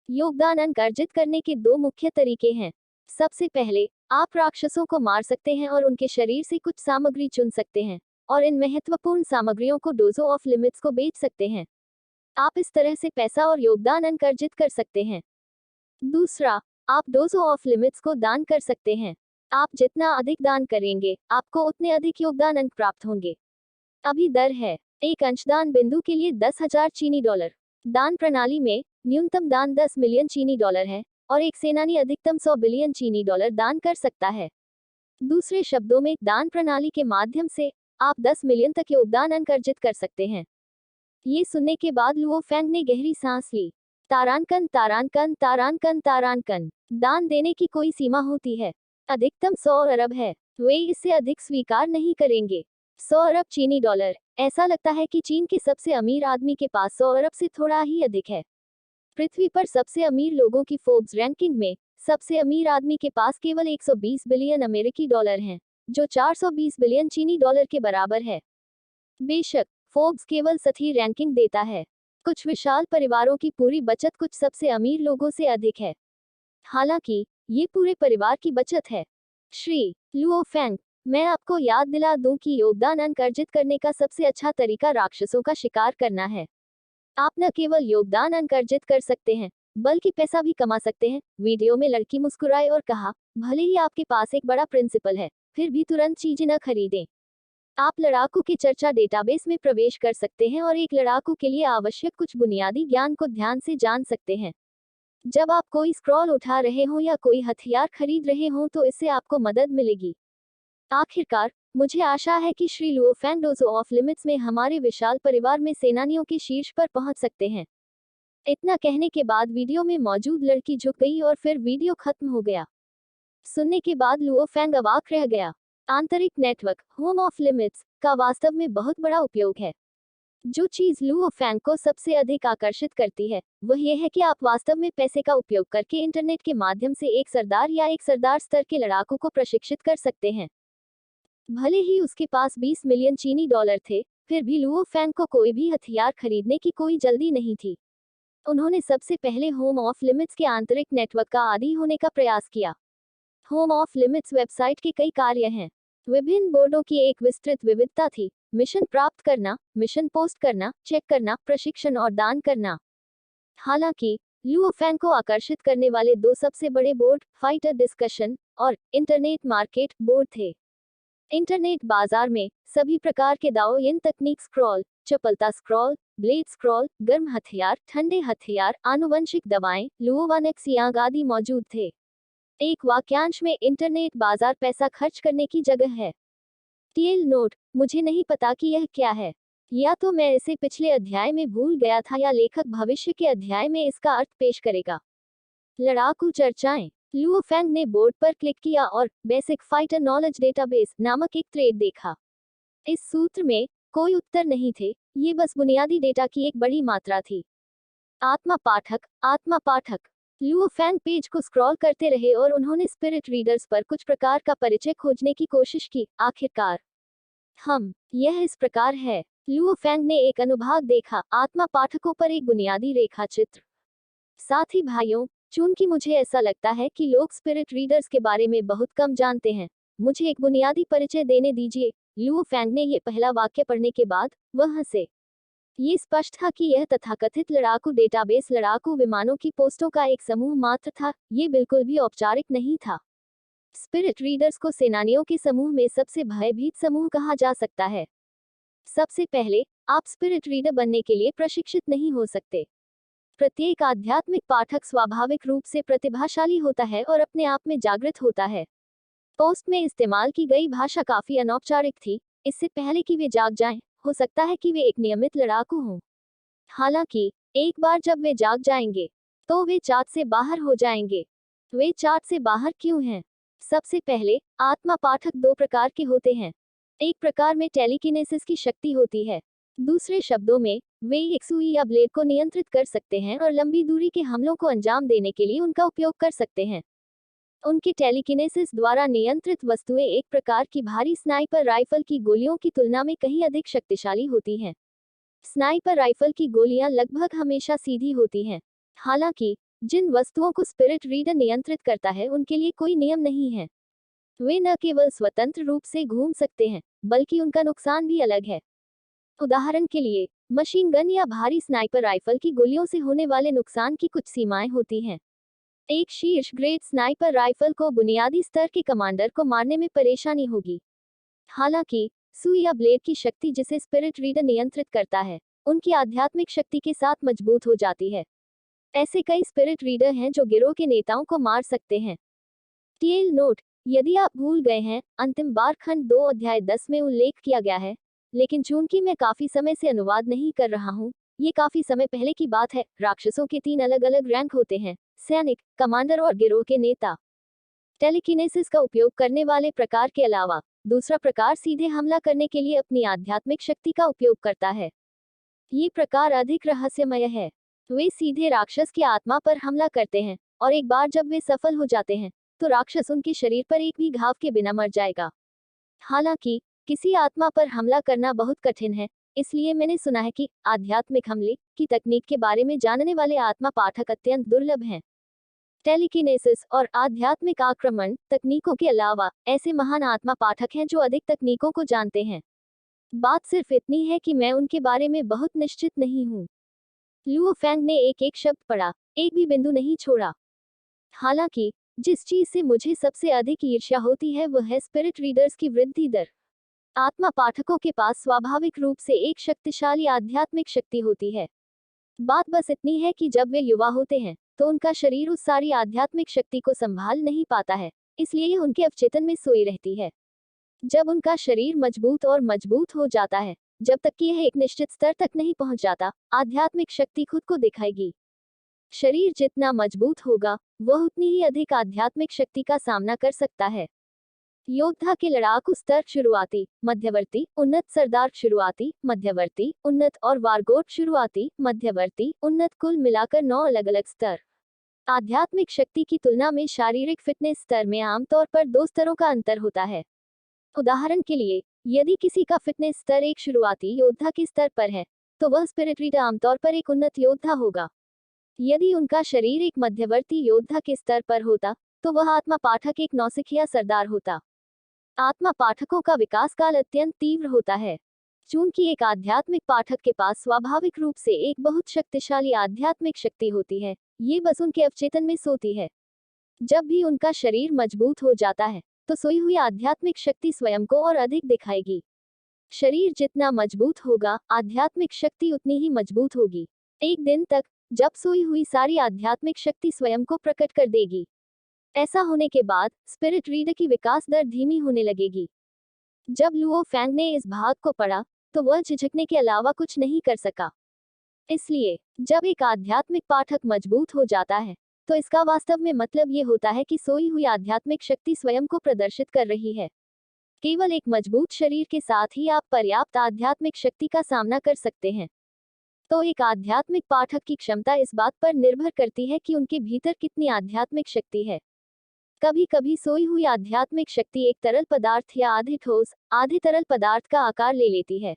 Speaker 1: योगदान अंक अर्जित करने के 2 मुख्य तरीके हैं। सबसे पहले, आप राक्षसों को मार सकते हैं और उनके शरीर से कुछ सामग्री चुन सकते हैं और इन महत्वपूर्ण सामग्रियों को डोजो ऑफ लिमिट्स को बेच सकते हैं। आप इस तरह से पैसा और योगदान अंक अर्जित कर सकते हैं। दूसरा, आप डोजो ऑफ लिमिट्स को दान कर सकते हैं। आप जितना अधिक दान करेंगे, आपको उतने अधिक योगदान अंक प्राप्त होंगे। अभी दर है, एक अंशदान बिंदु के लिए 10,000 चीनी डॉलर। दान प्रणाली में न्यूनतम दान 10 मिलियन चीनी डॉलर है और एक सेनानी अधिकतम 100 बिलियन चीनी डॉलर दान कर सकता है। दूसरे शब्दों में, दान प्रणाली के माध्यम से आप 10 मिलियन तक योगदान अंक अर्जित कर सकते हैं। ये सुनने के बाद लुओ फैंग ने गहरी सांस ली। तारांकन तारांकन तारांकन तारांकन। दान देने की कोई सीमा होती है। अधिकतम 100 अरब है। वे इससे अधिक स्वीकार नहीं करेंगे। 100 अरब चीनी डॉलर। ऐसा लगता है कि चीन के सबसे अमीर आदमी के पास 100 अरब से थोड़ा ही अधिक है। पृथ्वी पर सबसे अमीर लोगों की फोर्ब्स रैंकिंग में सबसे अमीर आदमी के पास केवल 120 बिलियन अमेरिकी डॉलर हैं, जो 420 बिलियन चीनी डॉलर के बराबर है। बेशक फोर्ब्स केवल सही रैंकिंग देता है, कुछ विशाल परिवारों की पूरी बचत कुछ सबसे अमीर लोगों से अधिक है। हालांकि ये पूरे परिवार की बचत है। श्री लुओ फेंग, मैं आपको याद दिला दूं कि योगदान अंक अर्जित करने का सबसे अच्छा तरीका राक्षसों का शिकार करना है। आप न केवल योगदान अंक अर्जित कर सकते हैं, बल्कि पैसा भी कमा सकते हैं। वीडियो में लड़की मुस्कुराई और कहा, भले ही आपके पास एक बड़ा प्रिंसिपल है, फिर भी तुरंत चीजें न खरीदें। आप लड़ाकू के चर्चा डेटाबेस में प्रवेश कर सकते हैं और एक लड़ाकू के लिए आवश्यक कुछ बुनियादी ज्ञान को ध्यान से जान सकते हैं। जब आप कोई स्क्रॉल उठा रहे हो या कोई हथियार खरीद रहे हो तो इससे आपको मदद मिलेगी। आखिरकार, मुझे आशा है कि Shri Luo Feng dojo of limits में हमारे विशाल परिवार में सेनानियों के शीर्ष पर पहुंच सकते हैं। इतना कहने के बाद वीडियो में मौजूद लड़की झुक गई और फिर वीडियो खत्म हो गया। सुनने के बाद लुओ फेंग अवाक रह गया। आंतरिक नेटवर्क होम ऑफ लिमिट्स का वास्तव में बहुत बड़ा उपयोग है। जो चीज लुओ फेंग को सबसे अधिक आकर्षित करती है वह यह है कि आप वास्तव में पैसे का उपयोग करके इंटरनेट के माध्यम से एक सरदार या एक सरदार स्तर के लड़ाकू को प्रशिक्षित कर सकते हैं। भले ही उसके पास 20 मिलियन चीनी डॉलर थे, फिर भी लुओ फेंग को कोई भी हथियार खरीदने की कोई जल्दी नहीं थी। उन्होंने सबसे पहले होम ऑफ लिमिट्स के आंतरिक नेटवर्क का आदी होने का प्रयास किया। होम ऑफ लिमिट्स वेबसाइट के कई कार्य हैं। विभिन्न बोर्डों की एक विस्तृत विविधता थी। मिशन प्राप्त करना, मिशन पोस्ट करना, चेक करना, प्रशिक्षण और दान करना। हालांकि लुओ फेंग को आकर्षित करने वाले दो सबसे बड़े बोर्ड फाइटर डिस्कशन और इंटरनेट मार्केट बोर्ड थे। इंटरनेट बाजार में सभी प्रकार के दाव इन तकनीक स्क्रॉल, चपलता स्क्रॉल, ब्लेड स्क्रॉल, गर्म हथियार, ठंडे हथियार, आनुवंशिक दवाएं, लुओवानेक्स यांग आदि मौजूद थे। एक वाक्यांश में इंटरनेट बाजार पैसा खर्च करने की जगह है। टीएल नोट, मुझे नहीं पता कि यह क्या है। या तो मैं इसे पिछले अध्याय में भूल गया था या लेखक भविष्य के अध्याय में इसका अर्थ पेश करेगा। लड़ाकू चर्चाएं। लुओ फेंग ने बोर्ड पर क्लिक किया और बेसिक फाइटर नॉलेज डेटाबेस नामक एक थ्रेड देखा। इस सूत्र में कोई उत्तर नहीं थे, ये बस बुनियादी डेटा की एक बड़ी मात्रा थी। आत्मा पाठक। लुओ फेंग पेज को स्क्रॉल करते रहे और उन्होंने स्पिरिट रीडर्स पर कुछ प्रकार का परिचय खोजने की कोशिश की। आखिरकार यह इस प्रकार है। लुओ फेंग ने एक अनुभाग देखा, आत्मा पाठकों पर एक बुनियादी रेखा चित्र। साथ ही भाइयों, चूंकि मुझे ऐसा लगता है कि लोग स्पिरिट रीडर्स के बारे में बहुत कम जानते हैं, मुझे एक बुनियादी परिचय देने दीजिए। लुओ फेंग ने ये पहला वाक्य पढ़ने के बाद वह हंसे। ये स्पष्ट था कि यह तथाकथित लड़ाकू डेटाबेस लड़ाकू विमानों की पोस्टों का एक समूह मात्र था, ये बिल्कुल भी औपचारिक नहीं था। स्पिरिट रीडर्स को सेनानियों के समूह में सबसे भयभीत समूह कहा जा सकता है। सबसे पहले, आप स्पिरिट रीडर बनने के लिए प्रशिक्षित नहीं हो सकते। प्रत्येक आध्यात्मिक पाठक स्वाभाविक रूप से प्रतिभाशाली होता है और अपने आप में जागृत होता है। पोस्ट में इस्तेमाल की गई भाषा काफी अनौपचारिक थी। इससे पहले कि वे जाग जाएं, हो सकता है कि वे एक नियमित लड़ाकू हों। हालांकि एक बार जब वे जाग जाएंगे, तो वे चार्ट से बाहर हो जाएंगे। वे चार्ट से बाहर क्यों हैं? सबसे पहले, आत्मा पाठक दो प्रकार के होते हैं। एक प्रकार में टेलीकिनेसिस की शक्ति होती है। दूसरे शब्दों में, वे एक सुई या ब्लेड को नियंत्रित कर सकते हैं और लंबी दूरी के हमलों को अंजाम देने के लिए उनका उपयोग कर सकते हैं। उनके टेलीकिनेसिस द्वारा नियंत्रित वस्तुएं एक प्रकार की भारी स्नाइपर राइफल की गोलियों की तुलना में कहीं अधिक शक्तिशाली होती हैं। स्नाइपर राइफल की गोलियां लगभग हमेशा सीधी होती हैं। हालांकि जिन वस्तुओं को स्पिरिट रीडर नियंत्रित करता है उनके लिए कोई नियम नहीं है। वे न केवल स्वतंत्र रूप से घूम सकते हैं, बल्कि उनका नुकसान भी अलग है। उदाहरण के लिए, मशीन गन या भारी स्नाइपर राइफल की गोलियों से होने वाले नुकसान की कुछ सीमाएं होती हैं। एक शीर्ष ग्रेड स्नाइपर राइफल को बुनियादी स्तर के कमांडर को मारने में परेशानी होगी। हालांकि सुई या ब्लेड की शक्ति जिसे स्पिरिट रीडर नियंत्रित करता है, उनकी आध्यात्मिक शक्ति के साथ मजबूत हो जाती है। ऐसे कई स्पिरिट रीडर हैं जो गिरोह के नेताओं को मार सकते हैं। टीएल नोट, यदि आप भूल गए हैं, अंतिम बार खंड 2 अध्याय 10 में उल्लेख किया गया है, लेकिन चूंकि मैं काफी समय से अनुवाद नहीं कर रहा हूँ, ये काफी समय पहले की बात है। राक्षसों के 3 अलग अलग रैंक होते हैं, सैनिक, कमांडर और गिरोह के नेता। टेलीकिनेसिस का उपयोग करने वाले प्रकार के अलावा दूसरा प्रकार सीधे हमला करने के लिए अपनी आध्यात्मिक शक्ति का उपयोग करता है। ये प्रकार अधिक रहस्यमय है। वे सीधे राक्षस की आत्मा पर हमला करते हैं और एक बार जब वे सफल हो जाते हैं, तो राक्षस उनके शरीर पर एक भी घाव के बिना मर जाएगा। हालांकि किसी आत्मा पर हमला करना बहुत कठिन है, इसलिए मैंने सुना है कि आध्यात्मिक हमले की तकनीक के बारे में जानने वाले आत्मा पाठक अत्यंत दुर्लभ हैं। टेलीकिनेसिस और आध्यात्मिक आक्रमण तकनीकों के अलावा ऐसे महान आत्मा पाठक हैं जो अधिक तकनीकों को जानते हैं। बात सिर्फ इतनी है कि मैं उनके बारे में बहुत निश्चित नहीं हूँ। लुओ फेंग ने एक एक शब्द पढ़ा, एक भी बिंदु नहीं छोड़ा। हालांकि जिस चीज से मुझे सबसे अधिक ईर्ष्या होती है वह है स्पिरिट रीडर्स की वृद्धि दर। आत्मा पाठकों के पास स्वाभाविक रूप से एक शक्तिशाली आध्यात्मिक शक्ति होती है। बात बस इतनी है कि जब वे युवा होते हैं तो उनका शरीर उस सारी आध्यात्मिक शक्ति को संभाल नहीं पाता है, इसलिए यह उनके अवचेतन में सोई रहती है। जब उनका शरीर मजबूत और मजबूत हो जाता है, जब तक कि यह एक निश्चित स्तर तक नहीं पहुंच जाता, आध्यात्मिक शक्ति खुद को दिखाएगी। शरीर जितना मजबूत होगा वह उतनी ही अधिक आध्यात्मिक शक्ति का सामना कर सकता है। योद्धा के लड़ाकू स्तर शुरुआती, मध्यवर्ती, उन्नत, सरदार शुरुआती, मध्यवर्ती, उन्नत और वारगोट शुरुआती, मध्यवर्ती, उन्नत, कुल मिलाकर 9 अलग अलग स्तर। आध्यात्मिक शक्ति की तुलना में शारीरिक फिटनेस स्तर में आमतौर पर 2 स्तरों का अंतर होता है। उदाहरण के लिए, यदि किसी का फिटनेस स्तर एक शुरुआती योद्धा के स्तर पर है, तो वह स्पिरिट रीडर आमतौर पर एक उन्नत योद्धा होगा। यदि उनका शरीर एक मध्यवर्ती योद्धा के स्तर पर होता, तो वह आत्मा पाठक एक नौसिखिया सरदार होता। आत्मा पाठकों का विकास काल अत्यंत तीव्र होता है। चूंकि एक आध्यात्मिक पाठक के पास स्वाभाविक रूप से एक बहुत शक्तिशाली आध्यात्मिक शक्ति होती है, ये बस उनके अवचेतन में सोती है। जब भी उनका शरीर मजबूत हो जाता है, तो सोई हुई आध्यात्मिक शक्ति स्वयं को और अधिक दिखाएगी। शरीर जितना मजबूत होगा, आध्यात्मिक शक्ति उतनी ही मजबूत होगी। एक दिन तक, जब सोई हुई सारी आध्यात्मिक शक्ति स्वयं को प्रकट कर देगी। ऐसा होने के बाद स्पिरिट रीडर की विकास दर धीमी होने लगेगी। जब लुओ फेंग ने इस भाग को पढ़ा, तो वह झिझकने के अलावा कुछ नहीं कर सका। इसलिए जब एक आध्यात्मिक पाठक मजबूत हो जाता है, तो इसका वास्तव में मतलब ये होता है कि सोई हुई आध्यात्मिक शक्ति स्वयं को प्रदर्शित कर रही है। केवल एक मजबूत शरीर के साथ ही आप पर्याप्त आध्यात्मिक शक्ति का सामना कर सकते हैं। तो एक आध्यात्मिक पाठक की क्षमता इस बात पर निर्भर करती है कि उनके भीतर कितनी आध्यात्मिक शक्ति है। कभी कभी सोई हुई आध्यात्मिक शक्ति एक तरल पदार्थ या आधे ठोस, आधे तरल पदार्थ का आकार ले लेती है।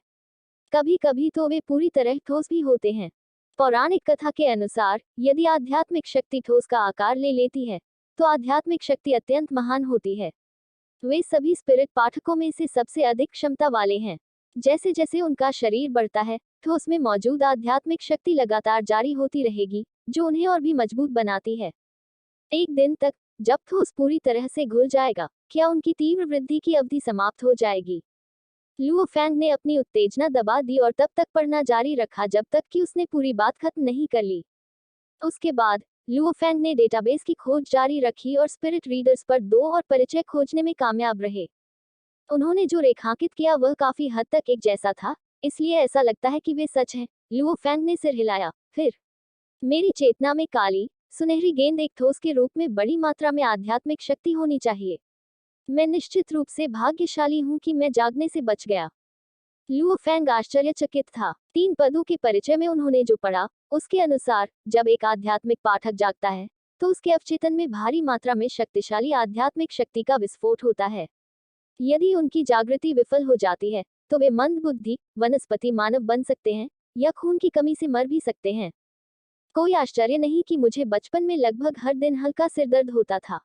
Speaker 1: कभी कभी तो वे पूरी तरह ठोस भी होते हैं। पौराणिक कथा के अनुसार, यदि आध्यात्मिक शक्ति ठोस का आकार ले लेती है, तो आध्यात्मिक शक्ति अत्यंत महान होती है। वे सभी स्पिरिट पाठकों में से सबसे अधिक क्षमता वाले हैं। जैसे जैसे उनका शरीर बढ़ता है, ठोस में मौजूद आध्यात्मिक शक्ति लगातार जारी होती रहेगी, जो उन्हें और भी मजबूत बनाती है। एक दिन तक, जब ठोस पूरी तरह से घुल जाएगा, क्या उनकी तीव्र वृद्धि की अवधि समाप्त हो जाएगी? लुओ फेंग ने अपनी उत्तेजना दबा दी और तब तक पढ़ना जारी रखा जब तक कि उसने पूरी बात खत्म नहीं कर ली। उसके बाद लुओ फेंग ने डेटाबेस की खोज जारी रखी और स्पिरिट रीडर्स पर 2 और परिचय खोजने में कामयाब रहे। उन्होंने जो रेखांकित किया वह काफी हद तक एक जैसा था, इसलिए ऐसा लगता है कि वे सच हैं। लुओ फेंग ने सिर हिलाया। फिर मेरी चेतना में काली, सुनहरी गेंद एक ठोस के रूप में बड़ी मात्रा में आध्यात्मिक शक्ति होनी चाहिए। मैं निश्चित रूप से भाग्यशाली हूं कि मैं जागने से बच गया। लुओ फेंग आश्चर्यचकित था। 3 पदों के परिचय में उन्होंने जो पढ़ा, उसके अनुसार जब एक आध्यात्मिक पाठक जागता है, तो उसके अवचेतन में भारी मात्रा में शक्तिशाली आध्यात्मिक शक्ति का विस्फोट होता है। यदि उनकी जागृति विफल हो जाती है, तो वे मंदबुद्धि, वनस्पति मानव बन सकते हैं, या खून की कमी से मर भी सकते हैं। कोई आश्चर्य नहीं कि मुझे बचपन में लगभग हर दिन हल्का सिरदर्द होता था।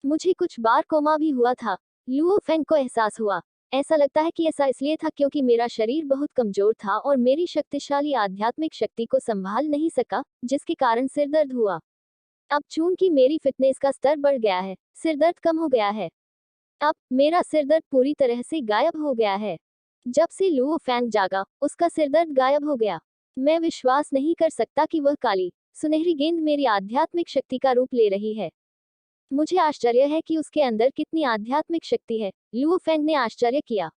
Speaker 1: मुझे कुछ बार कोमा भी हुआ था। लुओ फेंग को एहसास हुआ। ऐसा लगता है कि ऐसा इसलिए था क्योंकि मेरा शरीर बहुत कमजोर था और मेरी शक्तिशाली आध्यात्मिक शक्ति को संभाल नहीं सका, जिसके कारण सिरदर्द हुआ। अब चूंकि मेरी फिटनेस का स्तर बढ़ गया है, सिरदर्द कम हो गया है। अब मेरा सिरदर्द पूरी तरह से गायब हो गया है। जब से लुओ फेंग जागा, उसका सिरदर्द गायब हो गया। मैं विश्वास नहीं कर सकता कि वह काली, सुनहरी गेंद मेरी आध्यात्मिक शक्ति का रूप ले रही है। मुझे आश्चर्य है कि उसके अंदर कितनी आध्यात्मिक शक्ति है। लुओ फेंग ने आश्चर्य किया।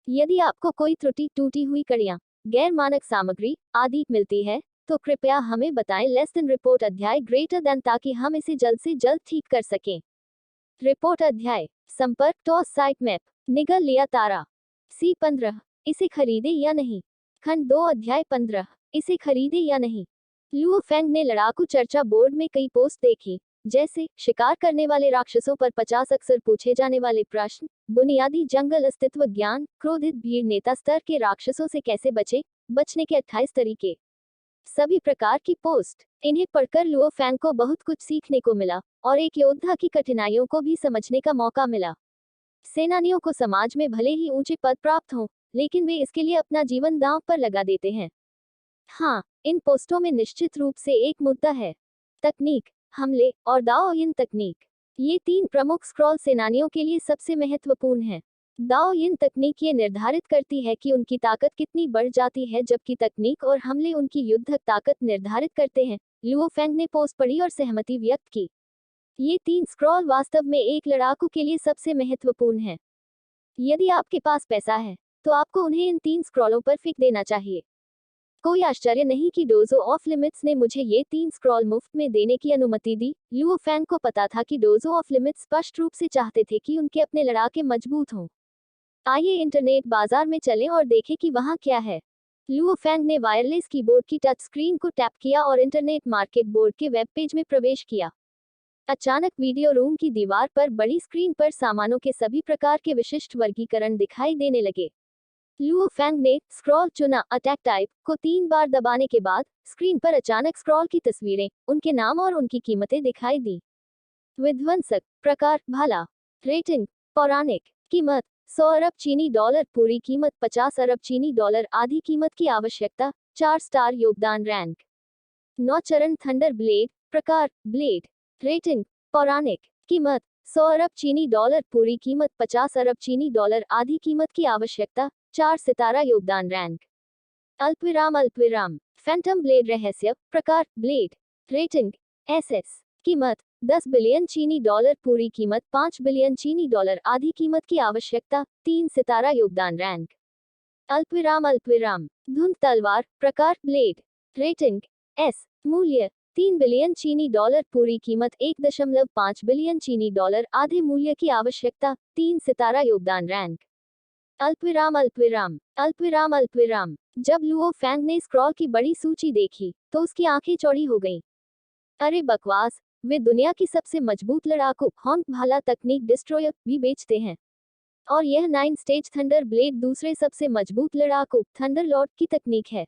Speaker 1: यदि आपको कोई त्रुटि, टूटी हुई कड़ियां, गैर मानक सामग्री आदि मिलती है, तो कृपया हमें बताएं। लेस देन रिपोर्ट अध्याय ग्रेटर देन, ताकि हम इसे जल्द से जल्द ठीक कर सकें। रिपोर्ट अध्याय संपर्क टॉस साइट मैप निगल लिया तारा C15 इसे खरीदे या नहीं। खंड 2 अध्याय 15 इसे खरीदे या नहीं। लुओ फेंग ने लड़ाकू चर्चा बोर्ड में कई पोस्ट देखी, जैसे शिकार करने वाले राक्षसों पर 50 अक्सर पूछे जाने वाले प्रश्न, बुनियादी जंगल अस्तित्व ज्ञान, क्रोधित भीड़ नेता स्तर के राक्षसों से कैसे बचने के 28 तरीके, सभी प्रकार की पोस्ट। इन्हें पढ़कर लुओ फैंग को बहुत कुछ सीखने को मिला और एक योद्धा की कठिनाइयों को भी समझने का मौका मिला। सेनानियों को समाज में भले ही ऊंचे पद प्राप्त हों, लेकिन वे इसके लिए अपना जीवन दांव पर लगा देते हैं। हाँ, इन पोस्टों में निश्चित रूप से एक मुद्दा है, तकनीक, हमले और दाओ यिन तकनीक। ये 3 प्रमुख स्क्रॉल सेनानियों के लिए सबसे महत्वपूर्ण हैं। दाओ यिन तकनीक ये निर्धारित करती है कि उनकी ताकत कितनी बढ़ जाती है, जबकि तकनीक और हमले उनकी युद्धक ताकत निर्धारित करते हैं। लुओ फैंग ने पोस्ट पढ़ी और सहमति व्यक्त की। ये 3 स्क्रॉल वास्तव में एक लड़ाकू के लिए सबसे महत्वपूर्ण हैं। यदि आपके पास पैसा है, तो आपको उन्हें इन 3 स्क्रॉलों पर फेंक देना चाहिए। कोई आश्चर्य नहीं कि डोजो ऑफ लिमिट्स ने मुझे ये 3 स्क्रॉल मुफ्त में देने की अनुमति दी। लुओ फैंग को पता था कि डोजो ऑफ लिमिट्स स्पष्ट रूप से चाहते थे कि उनके अपने लड़ाके मजबूत हों। आइए इंटरनेट बाजार में चलें और देखें कि वहाँ क्या है। लुओ फैंग ने वायरलेस कीबोर्ड की टच स्क्रीन को टैप किया और इंटरनेट मार्केट बोर्ड के वेब पेज में प्रवेश किया। अचानक वीडियो रूम की दीवार पर बड़ी स्क्रीन पर सामानों के सभी प्रकार के विशिष्ट वर्गीकरण दिखाई देने लगे। लुओ फैंग ने स्क्रॉल चुना। अटैक टाइप को 3 बार दबाने के बाद स्क्रीन पर अचानक स्क्रॉल की तस्वीरें, उनके नाम और उनकी कीमतें दिखाई दी। विध्वंसक प्रकार भाला, रेटिंग पौराणिक, कीमत 100 अरब चीनी डॉलर, पूरी कीमत 50 अरब चीनी डॉलर, आधी कीमत की आवश्यकता 4 स्टार, योगदान रैंक 9 चरण, थंडर ब्लेड प्रकार ब्लेड, रेटिंग पौराणिक, कीमत 100 अरब चीनी डॉलर, पूरी कीमत 50 अरब चीनी डॉलर, आधी कीमत की आवश्यकता 4 सितारा, योगदान रैंक अल्पविराम फैंटम ब्लेड रहस्य प्रकार ब्लेड, रेटिंग एसएस, कीमत 10 बिलियन चीनी डॉलर, पूरी कीमत 5 बिलियन चीनी डॉलर, आधी कीमत की आवश्यकता 3 सितारा, योगदान रैंक अल्पविराम धुंध तलवार प्रकार ब्लेड, रेटिंग एस, मूल्य 3 बिलियन चीनी डॉलर, पूरी कीमत 1.5 बिलियन चीनी डॉलर, आधे मूल्य की आवश्यकता 3 सितारा, योगदान रैंक अल्पविराम। जब लुओ फैंग ने स्क्रॉल की बड़ी सूची देखी तो उसकी आंखें चौड़ी हो गईं। अरे बकवास, वे दुनिया की सबसे मजबूत लड़ाकू हॉन्ग भाला तकनीक डिस्ट्रॉयर भी बेचते हैं, और यह 9 स्टेज थंडर ब्लेड दूसरे सबसे मजबूत लड़ाकू थंडर लॉर्ड की तकनीक है।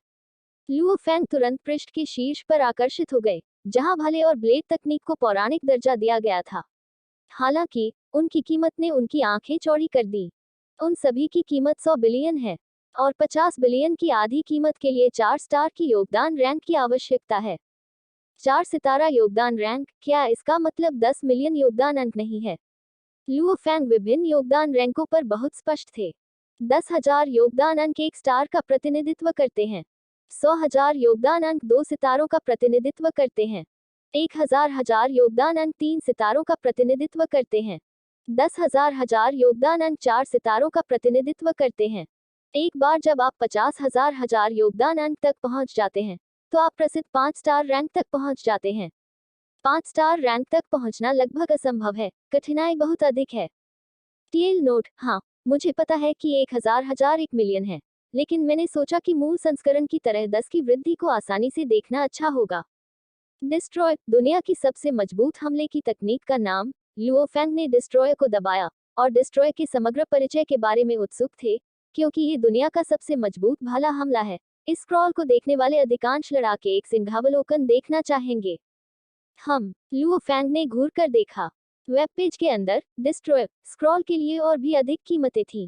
Speaker 1: लुओ फैंग तुरंत पृष्ठ के शीर्ष पर आकर्षित हो गए, जहां भाले और ब्लेड तकनीक को पौराणिक दर्जा दिया गया था। हालांकि उनकी कीमत ने उनकी आंखें चौड़ी कर दी। उन सभी की कीमत 100 बिलियन है और 50 बिलियन की आधी कीमत के लिए 4 स्टार की योगदान रैंक की आवश्यकता है। 4 सितारा योगदान रैंक, क्या इसका मतलब 10 मिलियन योगदान अंक नहीं है? लुओ फैंग विभिन्न योगदान रैंकों पर बहुत स्पष्ट थे। 10,000 योगदान अंक 1 स्टार का प्रतिनिधित्व करते हैं। 100,000 योगदान अंक 2 सितारों का प्रतिनिधित्व करते हैं। 1,000 योगदान अंक 3 सितारों का प्रतिनिधित्व करते हैं। 10,000 योगदान अंक 4 सितारों का प्रतिनिधित्व करते हैं। एक बार जब आप 50,000 योगदान अंक तक पहुंच जाते हैं, तो आप प्रसिद्ध 5 स्टार रैंक तक पहुंच जाते हैं। 5 स्टार रैंक तक पहुंचना लगभग असंभव है, कठिनाई बहुत अधिक है। टीएल नोट, हाँ, मुझे पता है कि 1,000 1 मिलियन है, लेकिन मैंने सोचा कि मूल संस्करण की तरह 10 की वृद्धि को आसानी से देखना अच्छा होगा। डिस्ट्रॉय, दुनिया की सबसे मजबूत हमले की तकनीक का नाम। लुओ फैंग ने डिस्ट्रॉय को दबाया और डिस्ट्रॉय के समग्र परिचय के बारे में उत्सुक थे, क्योंकि ये दुनिया का सबसे मजबूत भाला हमला है। इस स्क्रॉल को देखने वाले अधिकांश लड़ाके एक सिंहावलोकन देखना चाहेंगे। लुओ फैंग ने घूर कर देखा। वेब पेज के अंदर डिस्ट्रॉय स्क्रॉल के लिए और भी अधिक कीमतें थीं।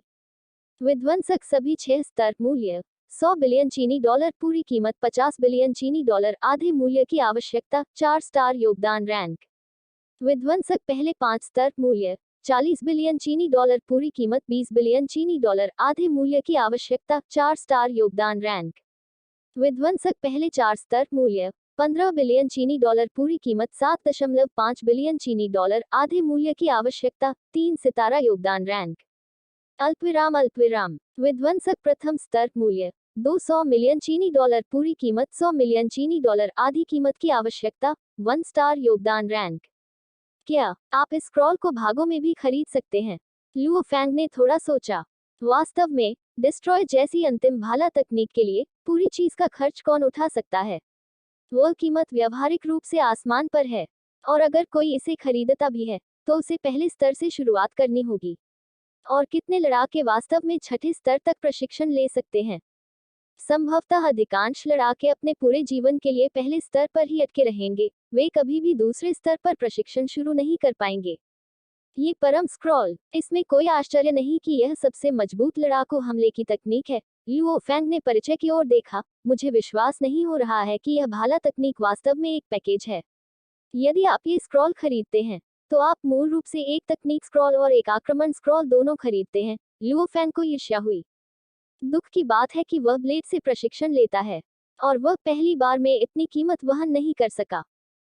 Speaker 1: विध्वंसक सभी 6 स्तर, मूल्य 100 बिलियन चीनी डॉलर, पूरी कीमत 50 बिलियन चीनी डॉलर, आधे मूल्य की आवश्यकता 4 स्टार, योगदान रैंक विध्वंसक पहले 5 स्तर, मूल्य 40 बिलियन चीनी डॉलर, पूरी कीमत 20 बिलियन चीनी डॉलर, आधे मूल्य की आवश्यकता 4 स्टार, योगदान रैंक विध्वंसक पहले 4 स्तर, मूल्य 15 बिलियन चीनी डॉलर, पूरी कीमत 7.5 बिलियन चीनी डॉलर, आधे मूल्य की आवश्यकता 3 सितारा, योगदान रैंक अल्पविराम विध्वंसक प्रथम स्तर, मूल्य 200 मिलियन चीनी डॉलर, पूरी कीमत 100 मिलियन चीनी डॉलर, आधी कीमत की आवश्यकता 1 स्टार, योगदान रैंक। क्या आप इस स्क्रॉल को भागों में भी खरीद सकते हैं? लुओ फैंग ने थोड़ा सोचा। वास्तव में डिस्ट्रॉय जैसी अंतिम भाला तकनीक के लिए पूरी चीज का खर्च कौन उठा सकता है? वो कीमत व्यावहारिक रूप से आसमान पर है, और अगर कोई इसे खरीदता भी है तो उसे पहले स्तर से शुरुआत करनी होगी। और कितने लड़ाके वास्तव में छठे स्तर तक प्रशिक्षण ले सकते हैं? संभवतः अधिकांश लड़ाके अपने पूरे जीवन के लिए पहले स्तर पर ही अटके रहेंगे, वे कभी भी दूसरे स्तर पर प्रशिक्षण शुरू नहीं कर पाएंगे। ये परम स्क्रॉल, इसमें कोई आश्चर्य नहीं कि यह सबसे मजबूत लड़ाकू हमले की तकनीक है। लुओ फैंग ने परिचय की ओर देखा। मुझे विश्वास नहीं हो रहा है कि यह भाला तकनीक वास्तव में एक पैकेज है। यदि आप ये स्क्रॉल खरीदते हैं तो आप मूल रूप से एक तकनीक स्क्रॉल और एक आक्रमण स्क्रॉल दोनों खरीदते हैं। लुओ फैंग को ईर्ष्या हुई। दुख की बात है कि वह ब्लेड से प्रशिक्षण लेता है और वह पहली बार में इतनी कीमत वहन नहीं कर सका।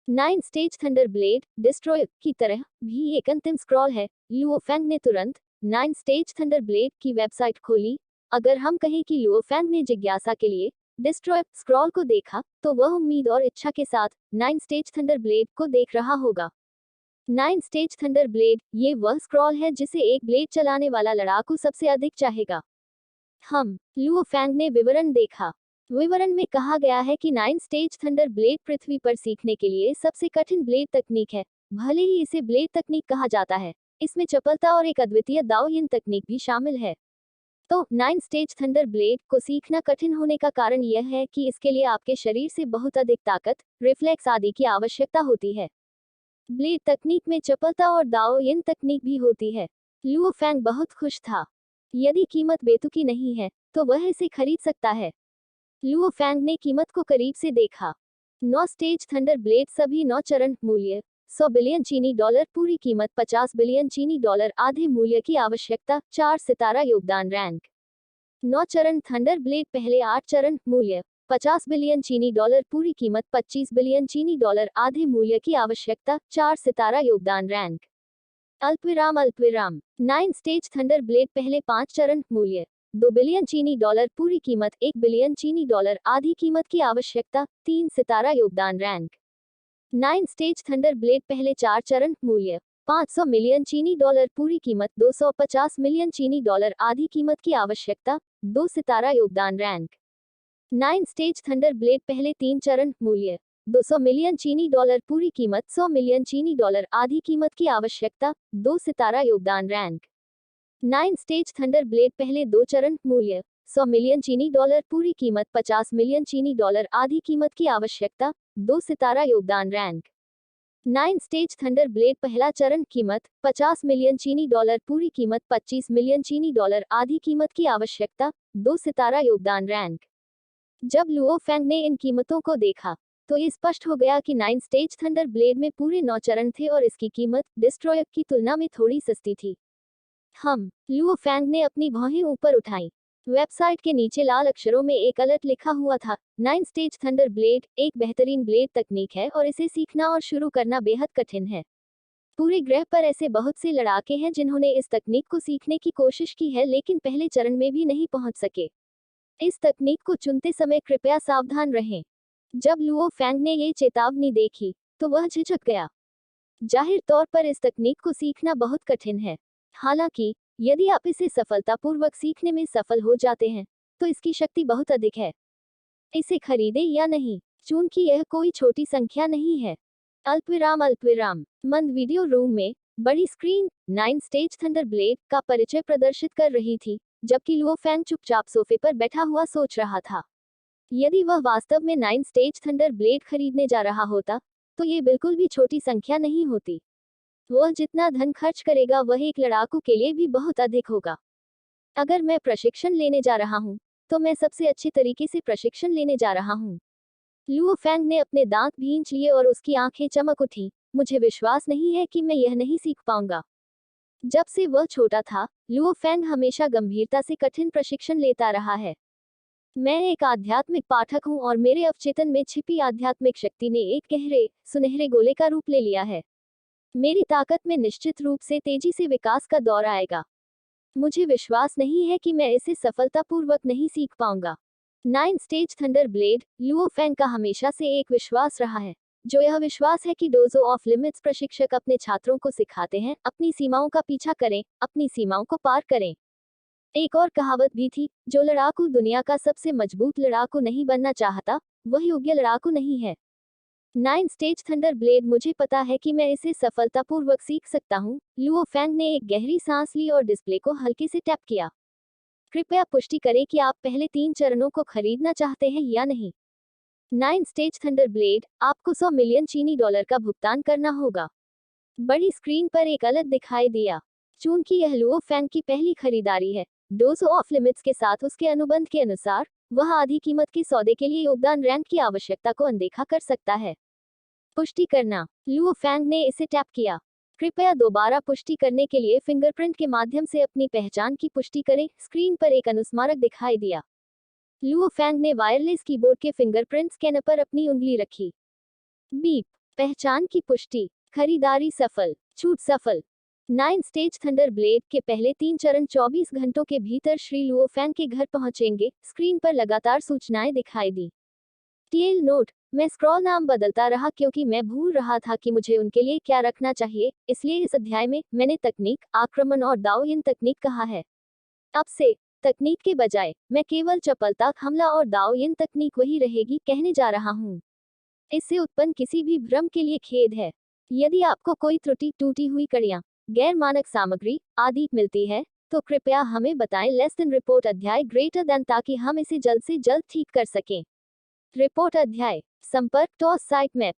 Speaker 1: 9 स्टेज थंडर ब्लेड डिस्ट्रॉय की तरह भी एक अंतिम स्क्रॉल है। लुओ फैंग ने तुरंत 9 स्टेज थंडर ब्लेड की वेबसाइट खोली। अगर हम कहें कि लुओ फैंग ने जिज्ञासा के लिए डिस्ट्रॉय स्क्रॉल को देखा तो वह उम्मीद और इच्छा के साथ 9 स्टेज थंडर ब्लेड को देख रहा होगा। 9 स्टेज थंडर ब्लेड, ये वह स्क्रॉल है जिसे एक ब्लेड चलाने वाला लड़ाकू सबसे अधिक चाहेगा। हम लुओ फैंग ने विवरण देखा। विवरण में कहा गया है कि 9 स्टेज थंडर ब्लेड पृथ्वी पर सीखने के लिए सबसे कठिन ब्लेड तकनीक है। भले ही इसे ब्लेड तकनीक कहा जाता है, इसमें चपलता और एक अद्वितीय दाव यिन तकनीक भी शामिल है। तो 9 स्टेज थंडर ब्लेड को सीखना कठिन होने का कारण यह है कि इसके लिए आपके शरीर से बहुत अधिक ताकत, रिफ्लेक्स आदि की आवश्यकता होती है। ब्लेड तकनीक में चपलता और दाव यिन तकनीक भी होती है। लुओ फैंग बहुत खुश था। यदि कीमत बेतुकी नहीं है तो वह इसे खरीद सकता है। लुओ फैंग ने कीमत को करीब से देखा। 9 स्टेज थंडर ब्लेड सभी 9 चरण मूल्य 100 बिलियन चीनी डॉलर, पूरी कीमत 50 बिलियन चीनी डॉलर, आधे मूल्य की आवश्यकता 4 सितारा योगदान रैंक। 9 चरण थंडर ब्लेड पहले 8 चरण मूल्य 50 बिलियन चीनी डॉलर, पूरी कीमत 25 बिलियन चीनी डॉलर, आधे मूल्य की आवश्यकता 4 सितारा योगदान रैंक। अल्पविराम 9 स्टेज थंडर ब्लेड पहले 5 चरण मूल्य 2 बिलियन चीनी डॉलर, पूरी कीमत 1 बिलियन चीनी डॉलर, आधी कीमत की आवश्यकता 3 सितारा योगदान रैंक। 9 स्टेज थंडर ब्लेड पहले 4 चरण मूल्य 500 मिलियन चीनी डॉलर, पूरी कीमत 250 मिलियन चीनी डॉलर, आधी कीमत की आवश्यकता 2 सितारा योगदान रैंक। 9 स्टेज थंडर ब्लेड पहले 3 चरण मूल्य 200 मिलियन चीनी डॉलर, पूरी कीमत 100 मिलियन चीनी डॉलर, आधी कीमत की आवश्यकता 2 सितारा योगदान रैंक। 9 स्टेज थंडर ब्लेड पहले 2 चरण मूल्य 100 मिलियन चीनी डॉलर, पूरी कीमत 50 मिलियन चीनी डॉलर, आधी कीमत की आवश्यकता 2 सितारा योगदान रैंक। 9 स्टेज थंडर ब्लेड पहला चरण कीमत 50 मिलियन चीनी डॉलर, पूरी कीमत 25 मिलियन चीनी डॉलर, आधी कीमत की आवश्यकता 2 सितारा योगदान रैंक। जब लुओ फैंग ने इन कीमतों को देखा तो ये स्पष्ट हो गया कि 9 स्टेज थंडर ब्लेड में पूरे 9 चरण थे और इसकी कीमत डिस्ट्रॉयर की तुलना में थोड़ी सस्ती थी। हम लुओ फैंग ने अपनी भौहें ऊपर उठाई। वेबसाइट के नीचे लाल अक्षरों में एक अलर्ट लिखा हुआ था। 9 स्टेज थंडर ब्लेड एक बेहतरीन ब्लेड तकनीक है और इसे सीखना और शुरू करना बेहद कठिन है। पूरे ग्रह पर ऐसे बहुत से लड़ाके हैं जिन्होंने इस तकनीक को सीखने की कोशिश की है लेकिन पहले चरण में भी नहीं पहुंच सके। इस तकनीक को चुनते समय कृपया सावधान रहें। जब लुओ फैंग ने ये चेतावनी देखी तो वह झिझक गया। जाहिर तौर पर इस तकनीक को सीखना बहुत कठिन है। हालांकि यदि आप इसे सफलतापूर्वक सीखने में सफल हो जाते हैं तो इसकी शक्ति बहुत अधिक है। इसे खरीदें या नहीं, चूंकि यह कोई छोटी संख्या नहीं है। अल्पविराम मंद वीडियो रूम में बड़ी स्क्रीन 9 स्टेज थंडर ब्लेड का परिचय प्रदर्शित कर रही थी, जबकि लुओ फैंग चुपचाप सोफे पर बैठा हुआ सोच रहा था। यदि वह वास्तव में 9 स्टेज थंडर ब्लेड खरीदने जा रहा होता तो ये बिल्कुल भी छोटी संख्या नहीं होती। वह जितना धन खर्च करेगा वह एक लड़ाकू के लिए भी बहुत अधिक होगा। अगर मैं प्रशिक्षण लेने जा रहा हूं तो मैं सबसे अच्छे तरीके से प्रशिक्षण लेने जा रहा हूं। लुओ फैंग ने अपने दांत भींच लिए और उसकी आंखें चमक उठी। मुझे विश्वास नहीं है कि मैं यह नहीं सीख पाऊंगा। जब से वह छोटा था, लुओ फैंग हमेशा गंभीरता से कठिन प्रशिक्षण लेता रहा है। मैं एक आध्यात्मिक पाठक हूं और मेरे अवचेतन में छिपी आध्यात्मिक शक्ति ने एक गहरे, सुनहरे गोले का रूप ले लिया है। मेरी ताकत में निश्चित रूप से तेजी से विकास का दौर आएगा। मुझे विश्वास नहीं है कि मैं इसे सफलतापूर्वक नहीं सीख पाऊंगा। 9 stage thunder blade Luo Fang का हमेशा से एक विश्वास रहा है, जो यह विश्वास है कि डोजो ऑफ लिमिट्स प्रशिक्षक अपने छात्रों को सिखाते हैं, अपनी सीमाओं का पीछा करें, अपनी सीमाओं को पार करें। एक और कहावत भी थी, जो लड़ाकू दुनिया का सबसे मजबूत लड़ाकू नहीं बनना चाहता, वह योग्य लड़ाकू नहीं है। 9 स्टेज थंडर ब्लेड। मुझे पता है कि मैं इसे सफलतापूर्वक सीख सकता हूँ। लुओ फैंग ने एक गहरी सांस ली और डिस्प्ले को हल्के से टैप किया। कृपया पुष्टि करें कि आप पहले 3 चरणों को खरीदना चाहते हैं या नहीं। 9 स्टेज थंडर ब्लेड, आपको 100 मिलियन चीनी डॉलर का भुगतान करना होगा। बड़ी स्क्रीन पर एक अलग दिखाई दिया। चूंकि यह लुओ फैंग की पहली खरीदारी है, 200 ऑफ लिमिट्स के साथ उसके अनुबंध के अनुसार, वह आधी कीमत के सौदे के लिए योगदान रैंक की आवश्यकता को अनदेखा कर सकता है। पुष्टि करना। लुओ फैंग ने इसे टैप किया। कृपया दोबारा पुष्टि करने के लिए फिंगरप्रिंट के माध्यम से अपनी पहचान की पुष्टि करें। स्क्रीन पर एक अनुस्मारक दिखाई दिया। लुओ फैंग ने वायरलेस कीबोर्ड के फिंगरप्रिंट स्कैनर पर अपनी उंगली रखी। बीप। पहचान की पुष्टि। खरीदारी सफल। छूट सफल। 9 स्टेज थंडर ब्लेड के पहले 3 चरण 24 घंटों के भीतर श्री लुओ फैंग के घर पहुंचेंगे। स्क्रीन पर लगातार सूचनाएं दिखाई दी। टेल नोट। मैं स्क्रॉल नाम बदलता रहा क्योंकि मैं भूल रहा था कि मुझे उनके लिए क्या रखना चाहिए, इसलिए इस अध्याय में मैंने तकनीक, आक्रमण और दाओयिन तकनीक कहा है। अब से तकनीक के बजाय मैं केवल चपलता, हमला और दाओयिन तकनीक वही रहेगी कहने जा रहा हूँ। इससे उत्पन्न किसी भी भ्रम के लिए खेद है। यदि आपको कोई त्रुटि, टूटी हुई कड़ियाँ, गैर मानक सामग्री आदि मिलती है, तो कृपया हमें बताएं। लेस देन रिपोर्ट अध्याय ग्रेटर देन, ताकि हम इसे जल्द से जल्द ठीक कर सकें। रिपोर्ट अध्याय। संपर्क टॉस साइट मैप।